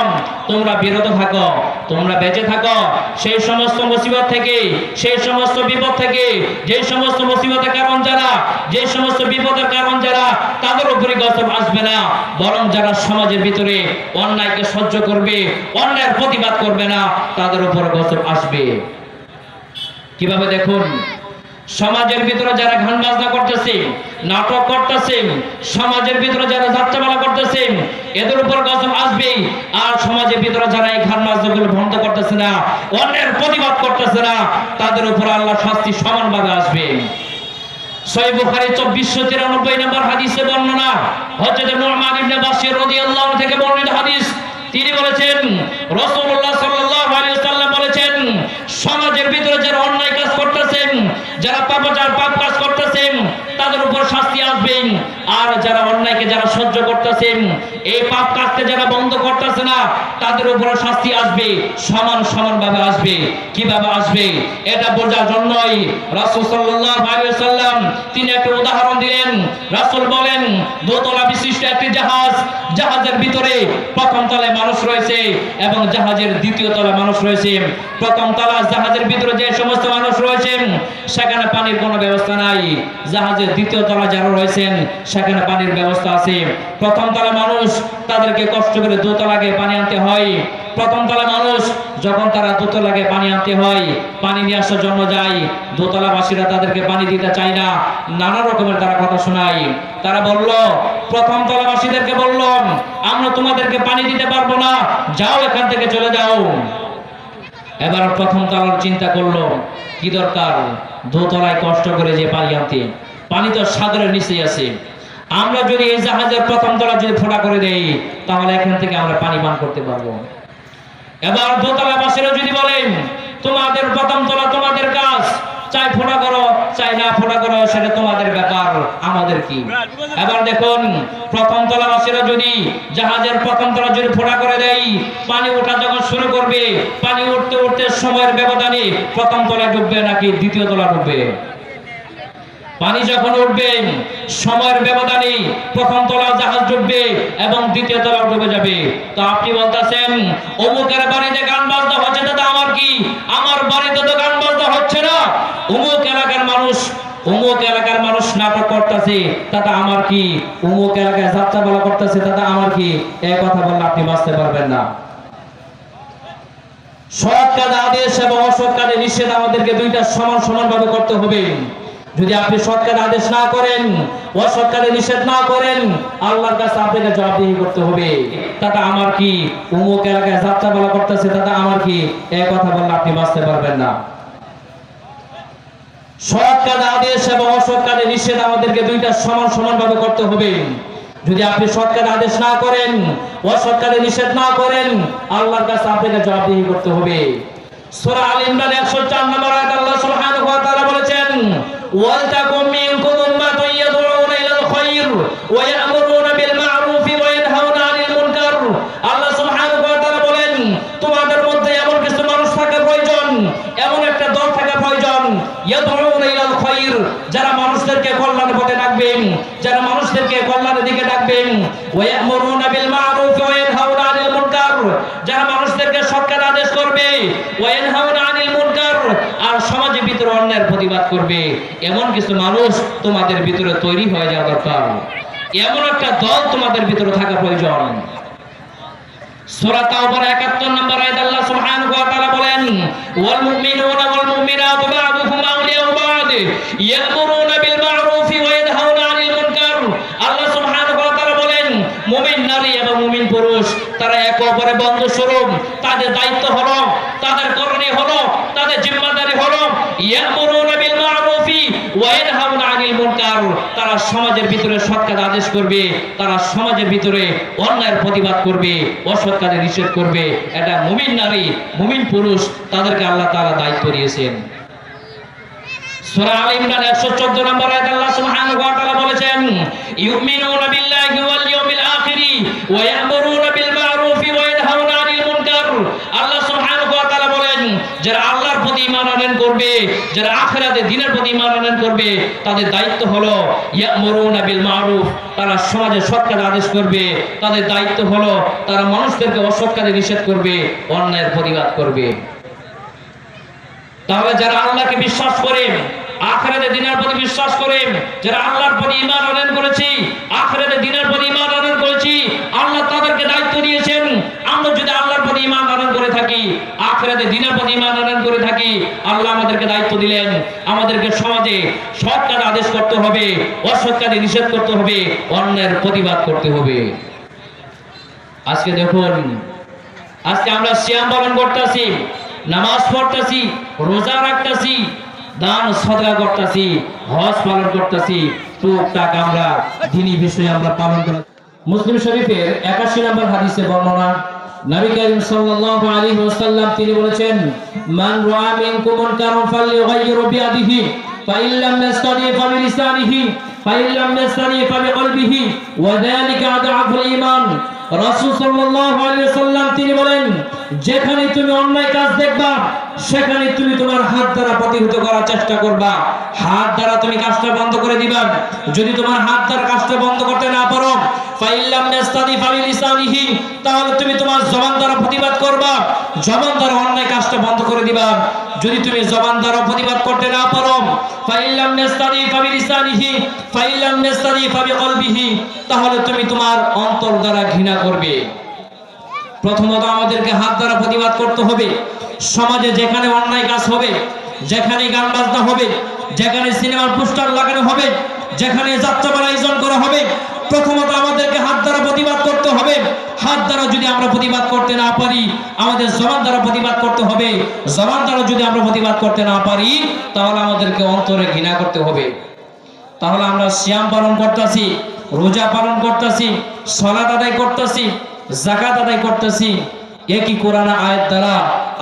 তোমরা বিরত থাকো, তোমরা বেঁচে থাকো সেই সমস্ত মুসিবত থেকে, সেই সমস্ত বিপদ থেকে। যে সমস্ত মুসিবতের কারণ যারা, যে সমস্ত বিপদের কারণ যারা, তাদের উপরে গজব আসবে না, বরং যারা সমাজের ভিতরে অন্যায়কে সহ্য করবে, অন্যায়ের প্রতিবাদ করবে না, তাদের উপর গজব আসবে। কিভাবে? দেখুন, সমাজের ভিতরে যারা গান বাজনা করতেছে, নাটক করতেছে, সমাজের ভিতরে যারা যাত্রাপালা করতেছে, এদের উপর গজব আসবে। আর সমাজের ভিতরে যারা এই গান বাজনাগুলো বন্ধ করতেছে না, অন্যের প্রতিবাদ করতেছে না, তাদের উপর আল্লাহ শাস্তি সমানভাবে আসবে। সহিহ বুখারী 2493 নম্বর হাদিসে বর্ণনা, হযরত নু'মান ইবনে বাশির রাদিয়াল্লাহু আনহু থেকে বর্ণিত হাদিস। তিনি বলেছেন, রাসূলুল্লাহ সাল্লাল্লাহু আলাইহি ওয়াসাল্লাম বলেছেন, সমাজের ভিতরে যারা অন্যায় কাজ করতেছেন, যারা পাপাচার পাপ কাজ করতেছেন, তাদের উপর শাস্তি আসবে। আর যারা অন্যায়কে যারা সহ্য করতেছেন, এই পাপ কাজকে যারা বন্ধ করতেছে না, তাদের উপর শাস্তি আসবে, সমান সমানভাবে আসবে। কিভাবে আসবে? এটা বোঝার জন্যই রাসূল সাল্লাল্লাহু আলাইহি ওয়াসাল্লাম তিনি একটা উদাহরণ দিলেন। রাসূল বলেন, দোতলা বিশিষ্ট একটি জাহাজ, জাহাজের ভিতরে প্রথম তলায় মানুষ রয়েছে এবং জাহাজের দ্বিতীয় তলায় মানুষ রয়েছে। প্রথম তলা জাহাজের ভিতরে যে সমস্ত মানুষ রয়েছেন সেখানে পানির কোনো ব্যবস্থা নাই। জাহাজের দ্বিতীয় তলা যারা রয়েছেন সেখানে পানির ব্যবস্থা আছে। প্রথম তলা মানুষ, তাদেরকে কষ্ট করে দোতলাকে পানি আনতে হয়। প্রথম তলা মানুষ যখন তারা দোতলাকে পানি আনতে হয়, পানি নিয়ে আসার জন্য যায়, দোতলাবাসীরা তাদেরকে পানি দিতে চায় না, নানা রকমের তারা কথা শোনায়। তারা বলল, প্রথম তলাবাসীদেরকে বলল, আমরা তোমাদেরকে পানি দিতে পারবো না, যাও এখান থেকে চলে যাও। এবার প্রথম তলার চিন্তা করলো, কি দরকার দোতলায় কষ্ট করে যে পানি আনতে, পানি তো সাগরের নিচেই আছে। আমরা যদি এই জাহাজের প্রথম তলা যদি ফোঁটা করে দেই, তাহলে এখান থেকে আমরা পানি পান করতে পারবো। এবার দোতলাবাসীরা যদি বলেন, তোমাদের প্রথম তলা তোমাদের কাজ, চাই ফোঁটা করো, চাই না ফোটা করো সেটা তোমাদের ব্যাপার, আমাদের কি? এবার দেখুন, প্রথম তলাবাসীরা যদি জাহাজের প্রথম তলা যদি ফোটা করে দেয়, পানি ওঠা যখন শুরু করবে, পানি উঠতে উঠতে সময়ের ব্যবধানে প্রথম তলা ডুববে নাকি দ্বিতীয় তলা ডুববে? পানি যখন উঠবে সময়ের ব্যবধানে প্রথম তলা জাহাজ ডুববে এবং দ্বিতীয় তলা ডুবে যাবে। তো আপনি বলতেছেন অমুকের বাড়িতে গান বাজনা হচ্ছে, দাদা আমার কি? আমার বাড়িতে তো গান বাজনা হচ্ছে না। অমুক এলাকার মানুষ নাটক করতেছে, দাদা আমার কি? অমুক এলাকায় যাত্রা বলা করতেছে, দাদা আমার কি? এই কথা বললে আপনি বাঁচতে পারবেন না। সৎ কাজে আদেশ এবং অসৎ কাজে নিষেধ আমাদেরকে দুইটা সমান ভাবে করতে হবে। যদি আপনি সৎ কাজে আদেশ না করেন, অসৎ কাজে নিষেধ না করেন, আল্লাহর কাছে আপনাকে জবাবদিহি করতে হবে। দাদা আমার কি? অমুক এলাকায় যাত্রা বলা করতেছে, দাদা আমার কি? এই কথা বললে আপনি বাঁচতে পারবেন না। সৎ কাজে আদেশ এবং অসৎ কাজে নিষেধ আমাদেরকে দুইটা সমান ভাবে করতে হবে। যদি আপনি সৎ কাজে আদেশ না করেন, অসৎ কাজে নিষেধ না করেন, আল্লাহর কাছে আপনাকে জবাবদিহি করতে হবে। সূরা আল ইমরান 104 নম্বর আয়াত আল্লাহ সুবহানাহু ওয়া তাআলা বলেছেন, ওয়ালতাকুম মিনকুম উম্মাতুন ইয়াদউনা ইলাল খায়র ওয়া ইয়া'মুরুনা বিল মা'রুফি ওয়া ইয়ানহাউনা আনিল মুনকার। আল্লাহ সুবহানাহু ওয়া তাআলা বলেন, তোমাদের মধ্যে এমন কিছু মানুষ থাকা প্রয়োজন, এমন একটা দল থাকা প্রয়োজন, ইয়াদউনা ইলাল খায়র, যারা মানুষদেরকে কল্যাণের পথে ডাকবেন, যারা মানুষদেরকে কল্যাণের দিকে ডাকবেন, ওয়া ইয়া'মুরুনা বিল মা'রুফি ওয়া ইয়ানহাউনা আনিল মুনকার, যারা মানুষদেরকে সৎ কাজের আদেশ করবে, ওয়া ইয়ানহাউনা আনিল মুনকার, আর সমাজের ভিতরে অন্যায়ের প্রতিবাদ করবে। এমন কিছু মানুষ তোমাদের ভিতরে তৈরি হয়ে যাওয়া দরকার, এমন একটা দল তোমাদের ভিতরে থাকা প্রয়োজন। সূরা তাওবার 71 নম্বর আয়াত আল্লাহ সুবহানাহু ওয়া তাআলা বলেন, ওয়াল মুমিনুনা ওয়াল মুমিনাতু বা'দুহুম আউলিয়াউ বা'দ ইয়া'মুরুনা বিল মা'রুফি ওয়া ইয়ানহাউনা আনিল মুনকার। আল্লাহ সুবহানাহু ওয়া তাআলা বলেন, মুমিন নারী এবং মুমিন পুরুষ তারা একে অপরের বন্ধু স্বরূপ। তাদের দায়িত্ব হলো, তাদের করণীয় হলো, তাদের জিম্মাদারি হলো ইয়া'মুরুনা বিল মা'রুফি ওয়া ইয়ানহাউনা আনিল মুনকার। তারা সমাজের ভিতরে সৎ কাজ আদেশ করবে, তারা সমাজের ভিতরে অন্যায়ের প্রতিবাদ করবে, অসৎ কাজে নিষেধ করবে। এটা মুমিন নারী মুমিন পুরুষ, তাদেরকে আল্লাহ তাআলা দায়িত্ব দিয়েছেন। সূরা আল ইমরান 114 নম্বর আয়াত আল্লাহ সুবহানাহু ওয়া তাআলা বলেছেন, ইউমিনুনা বিল্লাহি ওয়াল ইয়াউমিল আখির ওয়া ইয়া'মুরুনা বিল মা'রুফি ওয়া ইয়ানহাউনা আনিল মুনকার। আল্লাহ সুবহানাহু ওয়া তাআলা বলেন, যারা আল্লাহর প্রতি ঈমান আনয়ন করবে, যারা আখিরাতের দিনের প্রতি ঈমান আনয়ন করবে, তাদের দায়িত্ব হলো ইয়া'মুরুনা বিল মা'রুফ, তারা সমাজে সৎ কাজ আদেশ করবে। তাদের দায়িত্ব হলো তারা মানুষদেরকে অসৎ কাজে নিষেধ করবে, অন্যায়ের প্রতিবাদ করবে। তাহলে যারা আল্লাহকে বিশ্বাস করে, আখিরাতের দিনের প্রতি বিশ্বাস করে, যারা আল্লাহর প্রতি ঈমান আনয়ন করেছি, আখিরাতের দিনের প্রতি ঈমান আনয়ন করেছি, আল্লাহ তাদেরকে দায়িত্ব দিয়েছেন। আমরা যদি আল্লাহর প্রতি ঈমান আনয়ন করে থাকি, আখিরাতের দিনের প্রতি ঈমান আনয়ন করে থাকি, আল্লাহ আমাদেরকে দায়িত্ব দিলেন, আমাদেরকে সমাজে সৎ কাজ আদেশ করতে হবে, অসৎ কাজে নিষেধ করতে হবে, অন্যায়ের প্রতিবাদ করতে হবে। আজকে দেখুন, আজকে আমরা সিয়াম পালন করতেছি, নামাজ পড়তেছি, রোজা রাখতেছি, দান সদকা করতেছি, হজ পালন করতেছি, টুকটাক আমরা দ্বীনি বিষয় আমরা পালন করি। মুসলিম শরীফের 81 নম্বর হাদিসে বর্ণনা, নবী করিম সাল্লাল্লাহু আলাইহি ওয়াসাল্লাম তিনি বলেছেন, মান রাআ মিনকুম মুনকারান ফালইউগাইয়িরু বিয়াদিহি ফাইন লাম ইয়াস্তাতি ফাবিলিসানিহি ফাইন লাম ইয়াস্তাতি ফাবিকলবিহি ওয়া যালিকা আদআফুল ঈমান। রাসূল সাল্লাল্লাহু আলাইহি ওয়াসাল্লাম তিনি বলেন, যেখানে তুমি অন্যায় কাজ দেখবা, সেখানে তুমি তোমার হাত দ্বারা প্রতিহত করার চেষ্টা করবা, হাত দ্বারা তুমি কাজটা বন্ধ করে দিবা। যদি তোমার হাত দ্বারা কাজটা বন্ধ করতে না পারো, ফাইল্লাম নাস্তাদি ফাবিলিসানিহি, তাহলে তুমি তোমার জবান দ্বারা প্রতিবাদ করবা, জবান দ্বারা অন্যায় কাজটা বন্ধ করে দিবা। যদি তুমি জবান দ্বারা প্রতিবাদ করতে না পারো, ফাইল্লাম নাস্তাদি ফাবিলিসানিহি ফাইল্লাম নাস্তাদি ফাবিকলবিহি, তাহলে তুমি তোমার অন্তর দ্বারা ঘৃণা করবে। প্রথমত আমাদেরকে হাত দ্বারা প্রতিবাদ করতে হবে। সমাজে যেখানে অন্যায় কাজ হবে, যেখানে গান বাজনা হবে, যেখানে সিনেমার পোস্টার লাগানো হবে, যেখানে যাত্রাপালা আয়োজন করা হবে, প্রথমত আমাদেরকে হাত দ্বারা প্রতিবাদ করতে হবে। হাত দ্বারা যদি আমরা প্রতিবাদ করতে না পারি, আমাদের জবান দ্বারা প্রতিবাদ করতে হবে। জবান দ্বারা যদি আমরা প্রতিবাদ করতে না পারি, তাহলে আমাদেরকে অন্তরে ঘৃণা করতে হবে। তাহলে আমরা সিয়াম পালন করতেছি, রোজা পালন করতেছি, সালাত আদায় করতেছি, যাকাত আদায় করতেছি, একই কোরআন আয়াত দ্বারা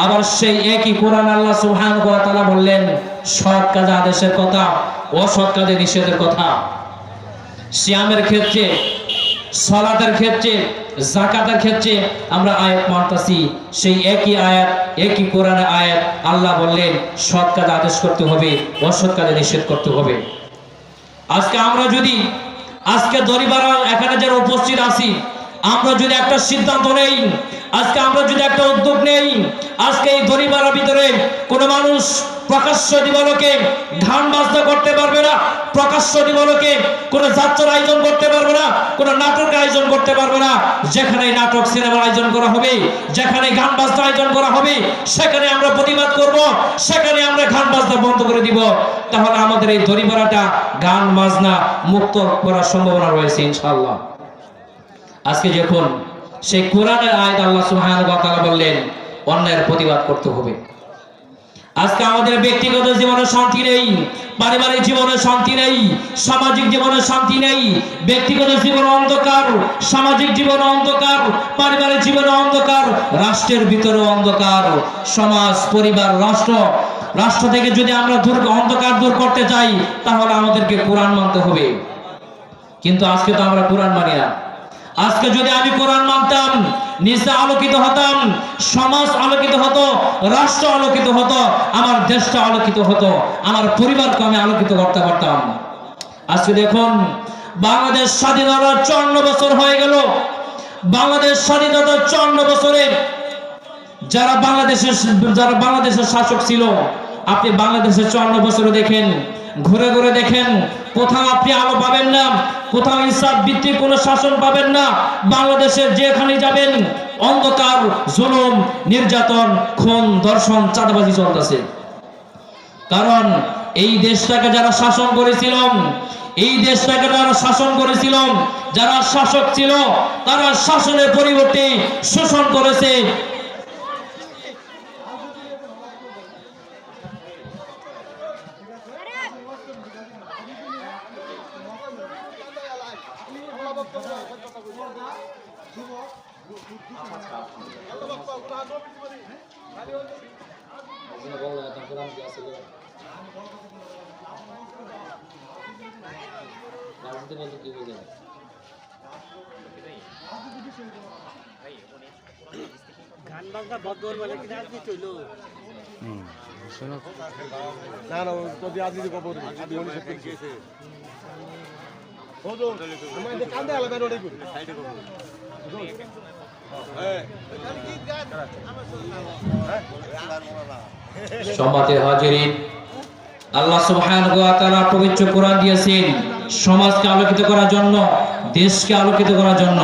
আবার সেই একই কোরআন আল্লাহ সুবহানাহু ওয়া তাআলা বললেন সৎ কাজ আদেশের কথা, অসৎ কাজে নিষেধের কথা। সিয়ামের ক্ষেত্রে, সালাতের ক্ষেত্রে, যাকাতের ক্ষেত্রে আমরা আয়াত মানতাছি, সেই একই আয়াত, একই কোরআনের আয়াত আল্লাহ বললেন সৎ কাজ আদেশ করতে হবে, অসৎ কাজে নিষেধ করতে হবে। আজকে আমরা যদি আজকে দরিবারা এখানে যারা উপস্থিত আছি, আমরা যদি একটা সিদ্ধান্ত নেই, আজকে আমরা যদি একটা উদ্যোগ নেই, আজকে এই দরিবারের ভিতরে কোনো মানুষ প্রকাশ্য দিবালোকে গান বাজনা করতে পারবে না, প্রকাশ্য দিবালোকে কোনো যাত্রার আয়োজন করতে পারবে না, কোনো নাটকের আয়োজন করতে পারবে না। যেখানে নাটক সিনেমার আয়োজন করা হবে, যেখানে গান বাজনা আয়োজন করা হবে, সেখানে আমরা প্রতিবাদ করব, সেখানে আমরা গান বাজনা বন্ধ করে দিব। তাহলে আমাদের এই দরিবারাটা গান বাজনা মুক্ত করার সম্ভাবনা রয়েছে ইনশাআল্লাহ। আজকে যখন সেই কোরআনের আয়াত আল্লাহ সুবহানাহু ওয়া তাআলা বললেন অন্যায়ের প্রতিবাদ করতে হবে। আজকে আমাদের ব্যক্তিগত জীবনে শান্তি নেই, পারিবারিক জীবনে শান্তি নেই, সামাজিক জীবনে শান্তি নেই। ব্যক্তিগত জীবনে অন্ধকার, সামাজিক জীবনে অন্ধকার, পারিবারিক জীবনে অন্ধকার, রাষ্ট্রের ভিতরে অন্ধকার। সমাজ, পরিবার, রাষ্ট্র থেকে যদি আমরা অন্ধকার দূর করতে চাই তাহলে আমাদেরকে কোরআন মানতে হবে। কিন্তু আজকে তো আমরা কোরআন মানি না। আজকে যদি আমি কোরআন মানতাম, নিজে আলোকিত হতাম, সমাজ আলোকিত হতো, রাষ্ট্র আলোকিত হতো, আমার দেশটা আলোকিত হতো, আমার পরিবারকে আমি আলোকিত করতে পারতাম। আজকে দেখুন বাংলাদেশ স্বাধীনতার 54 বছর হয়ে গেল। বাংলাদেশ স্বাধীনতার 54 বছরে যারা বাংলাদেশের শাসক ছিল, আপনি বাংলাদেশের 54 বছরে দেখেন, ঘুরে ঘুরে দেখেন, কোথাও আপনি আলো পাবেন না, কোথাও ইনসাফ ভিত্তিক কোনো শাসন পাবেন না। বাংলাদেশের যেখানে যাবেন অন্ধকার, জুলুম, নির্যাতন, খুন, ধর্ষণ, চাঁদাবাজি চলতেছে। কারণ এই দেশটাকে যারা শাসন করেছিল, এই দেশটাকে যারা শাসন করেছিল, যারা শাসক ছিল, তারা শাসনের পরিবর্তে শোষণ করেছে। গান বাজনা বন্ধ বলে কি রাজনীতি চইল না না যদি রাজনীতি কবর আদি উনি সব গিয়েছে হদো আমাদের কান্দে আলাদা রোডে করি সাইডে কবর সম্মানিত হাজিরিন, আল্লাহ সুবহানাহু ওয়া তাআলা পবিত্র কোরআন দিয়েছেন সমাজকে আলোকিত করার জন্য, দেশকে আলোকিত করার জন্য।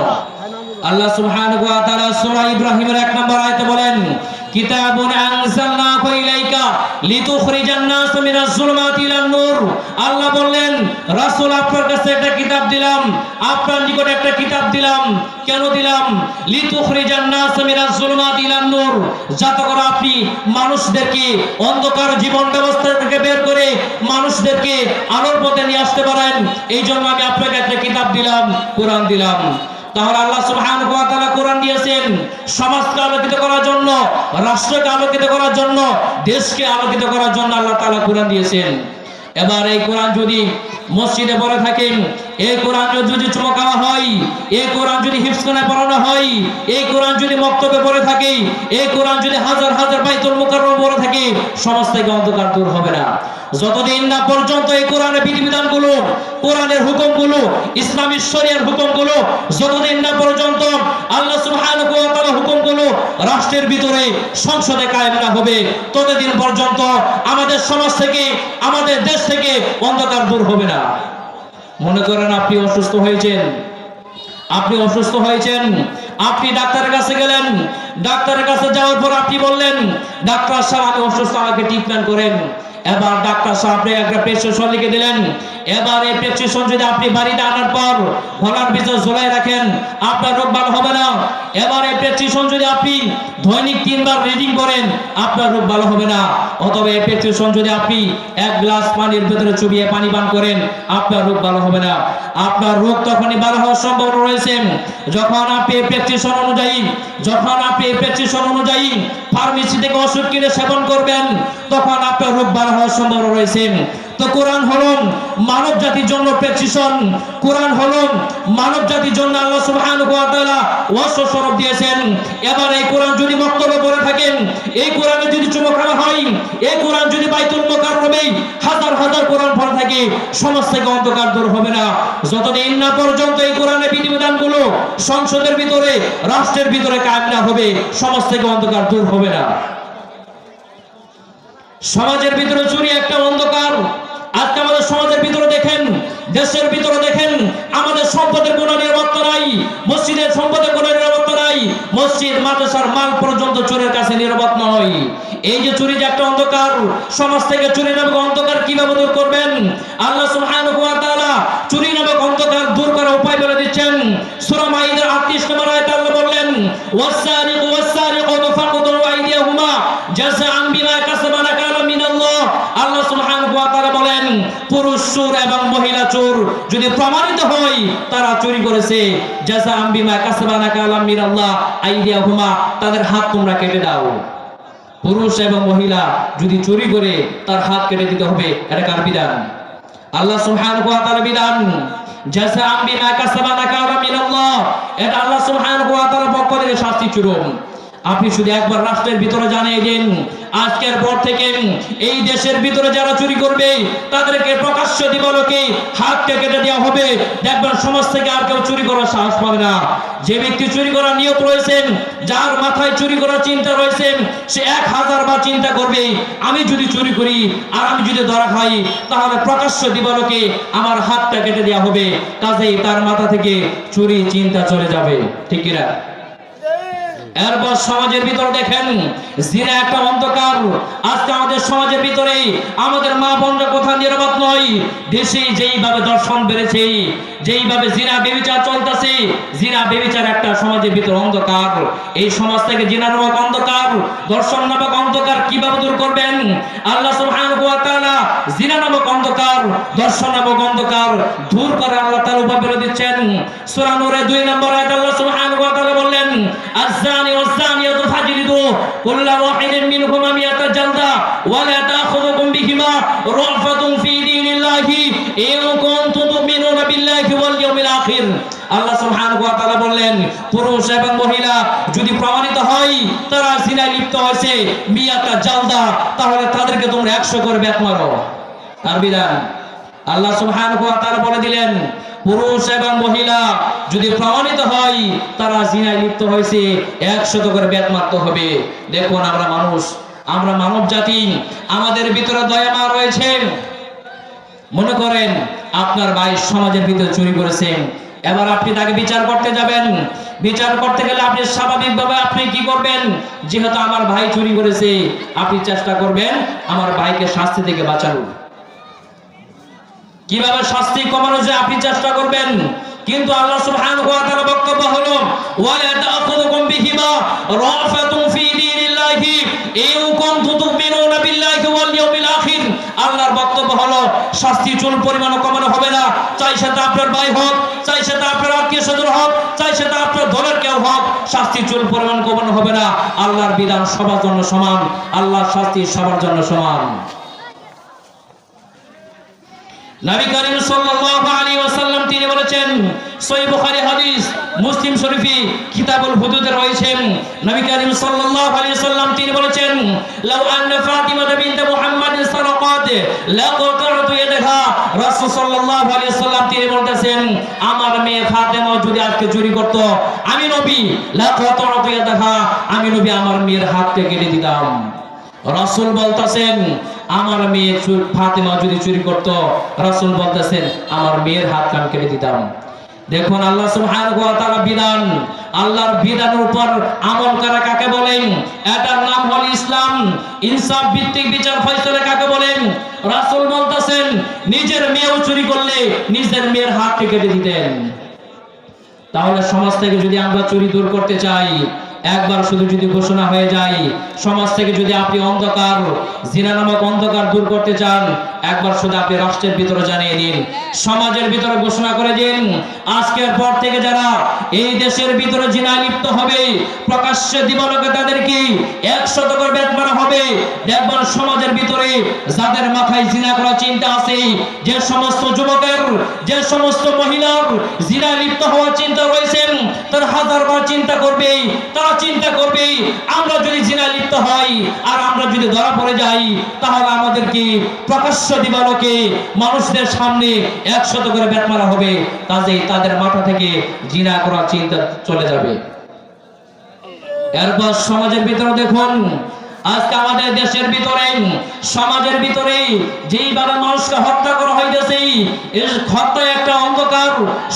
আল্লাহ সুবহানাহু ওয়া তাআলা সূরা ইব্রাহিমের 1 নম্বর আয়াতে বলেন, কিতাবুন আনজালনাহু ইলাইকা লিতুখরিজান নাস মিনাজ যুলুমাতি ইলান নূর। আল্লাহ বললেন রাসূল আপনার কাছে একটা কিতাব দিলাম, আপনার নিকট একটা কিতাব দিলাম। কেন দিলাম? লিতুখরিজান নাস মিনাজ যুলুমাতি ইলান নূর, যাতে করে আপনি মানুষদেরকে অন্ধকার জীবন ব্যবস্থা থেকে বের করে মানুষদেরকে আলোর পথে নিয়ে আসতে পারেন। এই জন্য আমি আপনাকে একটা কিতাব দিলাম, কোরআন দিলাম। তাহলে আল্লাহ সুবহানাহু ওয়া তাআলা কোরআন দিয়েছেন সমাজকে আলোকিত করার জন্য, রাষ্ট্রকে আলোকিত করার জন্য, দেশকে আলোকিত করার জন্য আল্লাহ তাআলা কোরআন দিয়েছেন। এবার এই কোরআন যদি মসজিদে পড়ে থাকেন, এই কোরআন যদি চমকাওয়া হয়, এই কোরআন যদি হিফজখানায় পড়ানো হয়, এই কোরআন যদি মক্তবে পড়ে থাকে, এই কোরআন যদি হাজার হাজার বাইতুল মুকাররমে পড়ে থাকে, সমাজ থেকে অন্ধকার দূর হবে না। যতদিন না পর্যন্ত এই কোরআনের বিধিবিধানগুলো, কোরআনের হুকুমগুলো, ইসলামী শরিয়ার হুকুমগুলো যতদিন না পর্যন্ত আল্লাহ সুবহানাহু ওয়া তাআলা হুকুমগুলো রাষ্ট্রের ভিতরে সংসদে কায়েম না হবে, ততদিন পর্যন্ত আমাদের সমাজ থেকে, আমাদের দেশ থেকে অন্ধকার দূর হবে না। মনে করেন আপনি অসুস্থ হয়েছেন, আপনি ডাক্তারের কাছে গেলেন, ডাক্তারের কাছে যাওয়ার পর আপনি বললেন ডাক্তার সাহেব আমি অসুস্থ, আমাকে ট্রিটমেন্ট করেন। এবার ডাক্তার সাহেব একটা প্রেসক্রিপশন লিখে দিলেন। এবার এই প্রেসক্রিপশন যদি আপনি বাড়িতে আনার পর গলার ভিতর ঝোলাই রাখেন, আপনার রোগ ভালো হবে না। এবার এই প্রেসক্রিপশন যদি আপনি দৈনিক 3 বার রিডিং করেন আপনার রোগ ভালো হবে না। অথবা এই প্রেসক্রিপশন যদি আপনি 1 গ্লাস পানির ভিতরে চুবিয়ে পানি পান করেন আপনার রোগ ভালো হবে না। আপনার রোগ তখনই ভালো হওয়ার সম্ভাবনা রয়েছে যখন আপনি এই প্রেসক্রিপশন অনুযায়ী ফার্মেসি থেকে ওষুধ কিনে সেবন করবেন, তখন আপনার রোগ ভালো হওয়ার সম্ভাবনা রয়েছে। তো কোরআন হলো মানব জাতির জন্য প্রেসক্রিপশন, কোরআন হলো মানব জাতির জন্য আল্লাহ সুবহানাহু ওয়া তাআলা ওয়াসফ স্বরূপ দিয়েছেন। এবার এই কোরআন যদি বক্তব্য পড়ে থাকেন, এই কোরআনে যদি চুমো খাওয়া হয়, এই কোরআন যদি বাইতুল মুকাররমে হাজার হাজার কোরআন পড়ে থাকে, সমাজ থেকে অন্ধকার দূর হবে না যতদিন না পর্যন্ত এই কোরআনের বিধিবিধানগুলো সংসদের ভিতরে, রাষ্ট্রের ভিতরে কায়েম না হবে, সমাজ থেকে অন্ধকার দূর হবে না। সমাজের ভিতরে চুরি একটা অন্ধকার। আজকে আমাদের সমাজের ভিতরে দেখেন, দেশের ভিতরে দেখেন, আমাদের সম্পদের কোনো নিরাপত্তা নাই, মসজিদের সম্পদের কোনো নিরাপত্তা নাই, মসজিদ মাদ্রাসার মাল পর্যন্ত চোরের কাছে নিরাপদ নয়। এই যে চুরি যে একটা অন্ধকার, সমাজ থেকে চুরি নামক অন্ধকার কিভাবে দূর করবেন? আল্লাহ সুবহানাহু ওয়া তাআলা চুরি নামক অন্ধকার দূর করার উপায় বলে দিচ্ছেন। সূরা মাইদার 38 নম্বর আয়াতে আল্লাহ বললেন, ওয়াস-সারিকু ওয়াস-সারিকাতু ফাকদু আইদিয়াহুমা জাযাআন বিমা কাসাবা নাকালাম মিনাল্লাহ। আল্লাহ সুবহানাহু ওয়া তাআলা বলেন, পুরুষ চোর এবং মহিলা চোর যদি প্রমাণিত হয় তারা চুরি করেছে, জাযাআন বিমা কাসাবা নাকালাম মিনাল্লাহ আইদিয়াহুমা, তাদের হাত তোমরা কেটে দাও। পুরুষ এবং মহিলা যদি চুরি করে তার হাত কেটে দিতে হবে। এটা কার বিধান? আল্লাহ সুবহানাহু ওয়া তাআলার বিধান। জাযাআন বিমা কাসাবা নাকালাম মিনাল্লাহ, এটা আল্লাহ সুবহানাহু ওয়া তাআলার পক্ষ থেকে শাস্তি চূড়ন। আপনি শুধু একবার রাষ্ট্রের ভিতরে জানিয়ে দিন, আজকের পর থেকে এই দেশের ভিতরে যারা চুরি করবে তাদেরকে প্রকাশ্য দিবালোকে হাতকে কেটে দেওয়া হবে। দেখবেন সমাজ থেকে আর কেউ চুরি করার সাহস পাবে না। যে ব্যক্তি চুরি করার নিয়ত রয়েছেন, যার মাথায় চুরি করার চিন্তা রয়েছে, সে 1000 বার চিন্তা করবে, আমি যদি চুরি করি আর আমি যদি ধরা খাই তাহলে প্রকাশ্য দিবালোকে আমার হাতটা কেটে দেওয়া হবে। কাজেই তার মাথা থেকে চুরি চিন্তা চলে যাবে। ঠিক কিনা? এরপর সমাজের ভিতরে দেখেন, জিনা একটা অন্ধকার। আজকে আমাদের সমাজের ভিতরে আমাদের মা বোনরা কোথাও নিরাপদ নয়। দেশে যেইভাবে দর্শন বেড়েছে, যেইভাবে জিনা ব্যভিচার চলতেছে, জিনা ব্যভিচার একটা সমাজের ভিতরে অন্ধকার। এই সমাজ থেকে জিনা নামক অন্ধকার, দর্শন নামক অন্ধকার কিভাবে দূর করবেন? আল্লাহ সুবহানাহু ওয়া তাআলা জিনা নামক অন্ধকার, দর্শন নামক অন্ধকার দূর করে আল্লাহ তাআলা উপায় বলে দিচ্ছেন। সূরা নূরের 2 নম্বর আয়াতে আল্লাহ সুবহানাহু ওয়া তাআলা বললেন, আয-যানি ওয়াজ-যানিয়াতু ফাজলিদু কুল্লা ওয়াহিদিন মিনহুমা মিয়াতা জালদা ওয়া লা তা'খুযুকুম বিহিমা রাফাতুন ফি দীনিল্লাহি ইন কুনতুম তু'মিনুনা বিল্লাহি ওয়াল ইয়াউমিল আখির। আল্লাহ সুবহানাহু ওয়া তাআলা বললেন, পুরুষ এবং মহিলা যদি প্রমাণিত হয় তারা জিনায় লিপ্ত হয়েছে, মিয়াতা জালদা, তাহলে তাদেরকে তোমরা 100 করে বেত মারো। তার বিধান আল্লাহ সুবহানাহু ওয়া তাআলা বলে দিলেন, পুরুষ এবং মহিলা যদি প্রমাণিত হয় তারা জিনায় লিপ্ত হয়েছে, 100 করে বেত মারতে হবে। দেখুন আমরা মানুষ, আমরা মানব জাতি, আমাদের ভিতরে দয়া মায়া রয়েছে। মনে করেন আপনার ভাই সমাজের ভিতরে চুরি করেছেন, এবার আপনি তাকে বিচার করতে যাবেন। বিচার করতে গেলে আপনি স্বাভাবিকভাবে আপনি কি করবেন? যেহেতু আমার ভাই চুরি করেছে, আপনি চেষ্টা করবেন আমার ভাইকে শাস্তি থেকে বাঁচানো। কিভাবে শাস্তি কমানো যায় আপনি চেষ্টা করবেন। কিন্তু আল্লাহ সুবহানাহু ওয়া তাআলা বক্তব্য হলো, ওয়ালা তা'খুযুকুম বিহিমা রাফাতুন ফি দীনিল্লাহি ইন কুনতুম তু'মিনুনা বিল্লাহি ওয়াল ইয়াউমিল আখির। আল্লাহর বক্তব্য হলো, শাস্তি চুল পরিমাণ কমানো হবে না। চাই সেটা আপনার ভাই হোক, চাই সেটা আপনার আত্মীয়স্বজন হোক, চাই সেটা আপনার দলের কেউ হোক, শাস্তি চুল পরিমাণ কমানো হবে না। আল্লাহর বিধান সবার জন্য সমান, আল্লাহর শাস্তি সবার জন্য সমান। নবী করিম সাল্লাল্লাহু আলাইহি ওয়াসাল্লাম তিনি বলেছেন, সহিহ বুখারী হাদিস, মুসলিম শরীফে কিতাবুল হুদুদে রয়েছে, নবী করিম সাল্লাল্লাহু আলাইহি ওয়াসাল্লাম তিনি বলেছেন, লাউ আন্না ফাতিমা বিনত মুহাম্মাদিন সারাকাত লাকাতারতু ইয়াদাহা। রাসূল সাল্লাল্লাহু আলাইহি ওয়াসাল্লাম তিনি বলতেছেন, আমার মেয়ে ফাতেমা যদি আজকে চুরি করত, আমি নবী লাকাতারতু ইয়াদাহা, আমি নবী আমার মেয়ের হাতকে কেটে দিতাম। রাসূল বলতেছেন, আমার মেয়ে ফাতেমা যদি চুরি করত, রাসূল বলতেছেন আমার মেয়ের হাত আমি কেটে দিতাম। দেখুন আল্লাহ সুবহানাহু ওয়া তাআলা বিধান, আল্লাহর বিধানের উপর আমল করা কাকে বলেন? এটার নাম হল ইসলাম। ইনসাফ ভিত্তিক বিচার ফয়সালা কাকে বলেন? রাসূল বলতেছেন নিজের মেয়েও চুরি করলে নিজের মেয়ের হাত কেটে দিতেন। তাহলে সমাজ থেকে যদি আমরা চুরি দূর করতে চাই, একবার শুধু যদি ঘোষণা হয়ে যায়, সমাজ থেকে যদি আপনি অন্ধকার, জিনা নামক অন্ধকার দূর করতে চান, একবার শুধু আপনি রাষ্ট্রের ভিতরে জানিয়ে দিন, সমাজের ভিতরে ঘোষণা করে দিন, আজকের পর থেকে যারা এই দেশের ভিতরে জিনায় লিপ্ত হবে, প্রকাশ্যে দিবালোকে তাদেরকে 100 করে বেত মারা হবে। দেখবেন সমাজের ভিতরে যাদের মাথায় জিনা করার চিন্তা আছে, যে সমস্ত যুবকের, যে সমস্ত মহিলার জিনায় লিপ্ত হওয়ার চিন্তা রয়েছেন, তারা হাজারবার চিন্তা করবে, তারা চিন্তা করবে আমরা যদি জিনায় লিপ্ত হই আর আমরা যদি ধরা পড়ে যাই, তাহলে আমাদেরকে প্রকাশ্য দিবালোকে মানুষদের সামনে 100 করে বেত মারা হবে। কাজেই তাদের মাথা থেকে জিনা করার চিন্তা চলে যাবে। এরপর সমাজের ভিতরে দেখুন, আজকে আমাদের দেশের ভিতরে, সমাজের ভিতরে যেইভাবে মানুষকে হত্যা করা হইতেছে, এই হত্যা একটা অন্ধকার,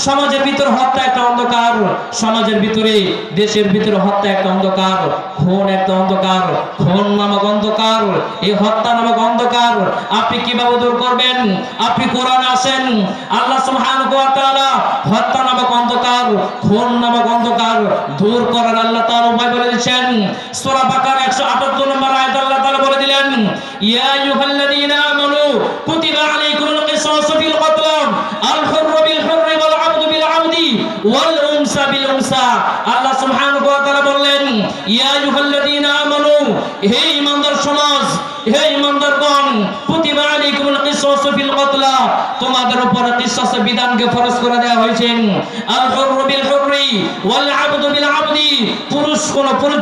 সমাজের ভিতরে হত্যা একটা অন্ধকার, সমাজের ভিতরে, দেশের ভিতরে হত্যা একটা অন্ধকার, খুন একটা অন্ধকার, খুন নামক অন্ধকার, এই হত্যা নামক অন্ধকার আপনি কিভাবে দূর করবেন? আপনি কোরআনে আসেন, আল্লাহ সুবহানাহু ওয়া তাআলা হত্যা নামক অন্ধকার, খুন নামক অন্ধকার দূর করার আল্লাহ তাআলা উপায় বলে দিয়েছেন। সূরা বাকারা 178 নম্বর আয়াত আল্লাহ তাআলা বলে দিলেন, ইয়া আইয়ুহাল্লাযীনা আমানু কুতিবা আলাইকুমুল কিসাসু ফিল কতল আল হুররু বিল হুররি ওয়াল আবদু বিল আবদি ওয়াল উনসা বিল উনসা। আল্লাহ সুবহানাহু ওয়া তাআলা বললেন, ইয়া আইয়ুহাল্লাযীনা আমানু, হে ঈমানদার সমাজ, হে ঈমানদারগণ, কুতিবা আলাইকুমুল কিসাসু ফিল কতল, তোমাদের উপর কিসাসের বিধানকে ফরজ করে দেওয়া হয়েছে। আল হুররু বিল হুররি ওয়াল আবদু বিল আবদি, পুরুষ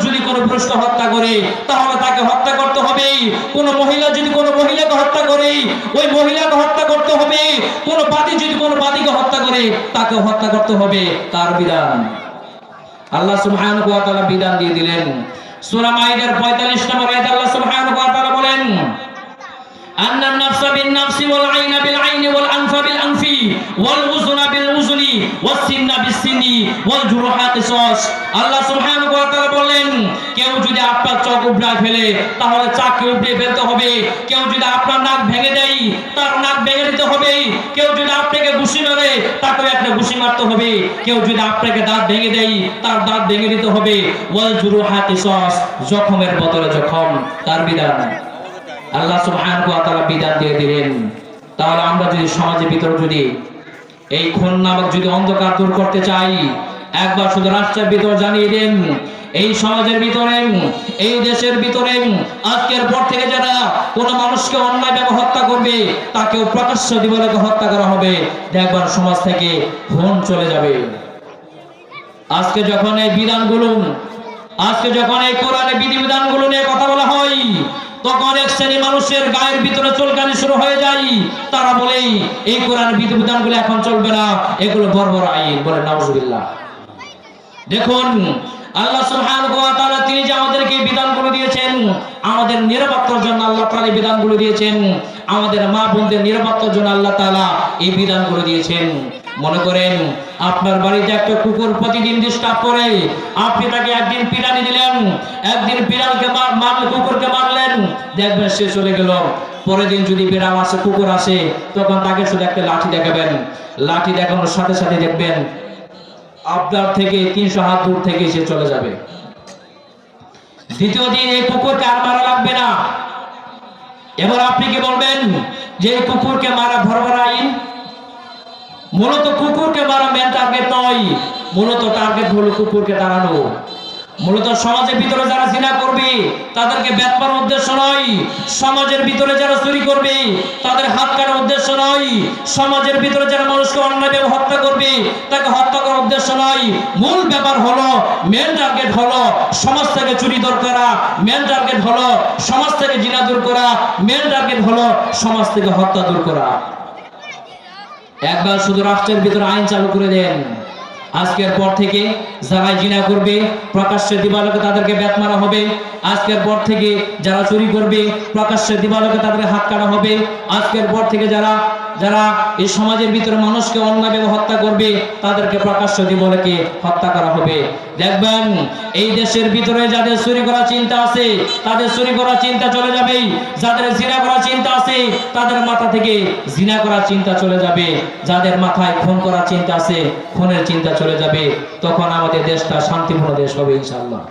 যদি কোনো পুরুষকে হত্যা করে তাহলে তাকে হত্যা করতে হবে। কোন মহিলা যদি কোনো মহিলাকে হত্যা করে ওই মহিলাকে হত্যা করতে হবে। কোন বাদী যদি কোনো বাদীকে হত্যা করে তাকে হত্যা করতে হবে। তার বিধান আল্লাহ সুবহানাহু ওয়া তাআলা বিধান দিয়ে দিলেন। সূরা মাইদার 45 নম্বর আয়াতে আল্লাহ সুবহানাহু ওয়া তাআলা বলেন, أن النفس بالنفس والعين بالعين والأنف بالأنف والأذن بالأذن والسن بالسن والجروح قصاص। আল্লাহ সুবহানাহু ওয়া তাআলা বলেন, কেউ যদি আপনার চোখ উপড়ে ফেলে তাহলে চাকু উপড়ে ফেলতে হবে। কেউ যদি আপনার নাক ভেঙে দেয় তার নাক ভেঙে দিতে হবে। কেউ যদি আপনাকে ঘুষি মারে তাকে একটা ঘুষি মারতে হবে। কেউ যদি আপনাকে দাঁত ভেঙে দেয় তার দাঁত ভেঙে দিতে হবে। ওয়াল জুরুহ কিসাস, জখমের বদলে জখম, তার বিধান আল্লাহ সুবহানাহু ওয়া তাআলা বিধান দিয়ে দিলেন। তাহলে আমরা যদি সমাজের ভিতরে যদি এই খুন নামক যদি অন্ধকার দূর করতে চাই, একবার শুধু রাষ্ট্রের ভিতর জানিয়ে দেন, এই সমাজের ভিতরে, এই দেশের ভিতরে আজকের পর থেকে যারা কোনো মানুষকে অন্যায়ভাবে হত্যা করবে তাকেও প্রকাশ্য দিবালোকে হত্যা করা হবে। দেখবার সমাজ থেকে খুন চলে যাবে। আজকে যখন এই বিধানগুলো, আজকে যখন এই কোরআনের বিধিবিধানগুলো নিয়ে কথা বলা হয়, তখন এক শ্রেণী মানুষের গায়ের ভিতরে চুলকানি শুরু হয়ে যায়। তারা বলে এই কোরআনের বিধিবিধানগুলো এখন চলবে না, এগুলো বর্বর আইন, বলে নাউজুবিল্লাহ। দেখুন আল্লাহ সুবহানাহু ওয়া তাআলা তিনি যে আমাদেরকে বিধানগুলো দিয়েছেন, আমাদের নিরাপত্তার জন্য আল্লাহ তাআলা এই বিধানগুলো দিয়েছেন। আমাদের মা বোনদের নিরাপত্তার জন্য আল্লাহ তাআলা এই বিধানগুলো দিয়েছেন। মনে করেন আপনার বাড়িতে একটা কুকুর প্রতিদিন ডিস্টার্ব করে, আপনি তাকে একদিন পিটানি দিলেন, একদিন বিড়ালকে মারলে, কুকুরকে মারলেন, দেখবেন সে চলে গেল। পরের দিন যদি বিড়াল আসে, কুকুর আসে, তখন তাকে শুধু একটা লাঠি দেখাবেন। লাঠি দেখানোর সাথে সাথে দেখবেন আপনার থেকে 300 হাত দূর থেকে সে চলে যাবে। দ্বিতীয় দিন এই কুকুরকে আর মারা লাগবে না। এবার আপনি কি বলবেন যে এই কুকুরকে মারা বর্বর আইন? মূলত কুকুরকে মারা মেন টার্গেট নয়, মূলত টার্গেট হলো কুকুরকে তাড়ানো। মূলত সমাজের ভিতরে যারা জিনা করবে তাদেরকে বেত মারার উদ্দেশ্য নয়, সমাজের ভিতরে যারা চুরি করবে তাদের হাত কাটার উদ্দেশ্য নয়, সমাজের ভিতরে যারা মানুষকে অন্যায়ভাবে হত্যা করবে তাকে হত্যা করার উদ্দেশ্য নয়। মূল ব্যাপার হলো, মেন টার্গেট হলো সমাজ থেকে চুরি দূর করা, মেন টার্গেট হলো সমাজ থেকে জিনা দূর করা, মেন টার্গেট হলো সমাজ থেকে হত্যা দূর করা। একবার শুধু রাষ্ট্রের ভিতরে আইন চালু করে দেন, আজকের পর থেকে যারা জিনা করবে প্রকাশ্যে দিবালোকে তাদেরকে বেত মারা হবে। আজকের পর থেকে যারা চুরি করবে প্রকাশ্যে দিবালোকে তাদের হাত কাটা হবে। আজকের পর থেকে যারা যারা এই সমাজের ভিতরে মানুষকে অন্যায়ভাবে হত্যা করবে তাদেরকে প্রকাশ্য দিবসে হত্যা করা হবে। দেখবেন এই দেশের ভিতরে যাদের চুরি করার চিন্তা আছে তাদের চুরি করার চিন্তা চলে যাবে, যাদের জিনা করার চিন্তা আছে তাদের মাথা থেকে জিনা করার চিন্তা চলে যাবে, যাদের মাথায় খুন করার চিন্তা আছে খুনের চিন্তা চলে যাবে। তখন আমাদের দেশটা শান্তিপূর্ণ দেশ হবে ইনশাআল্লাহ।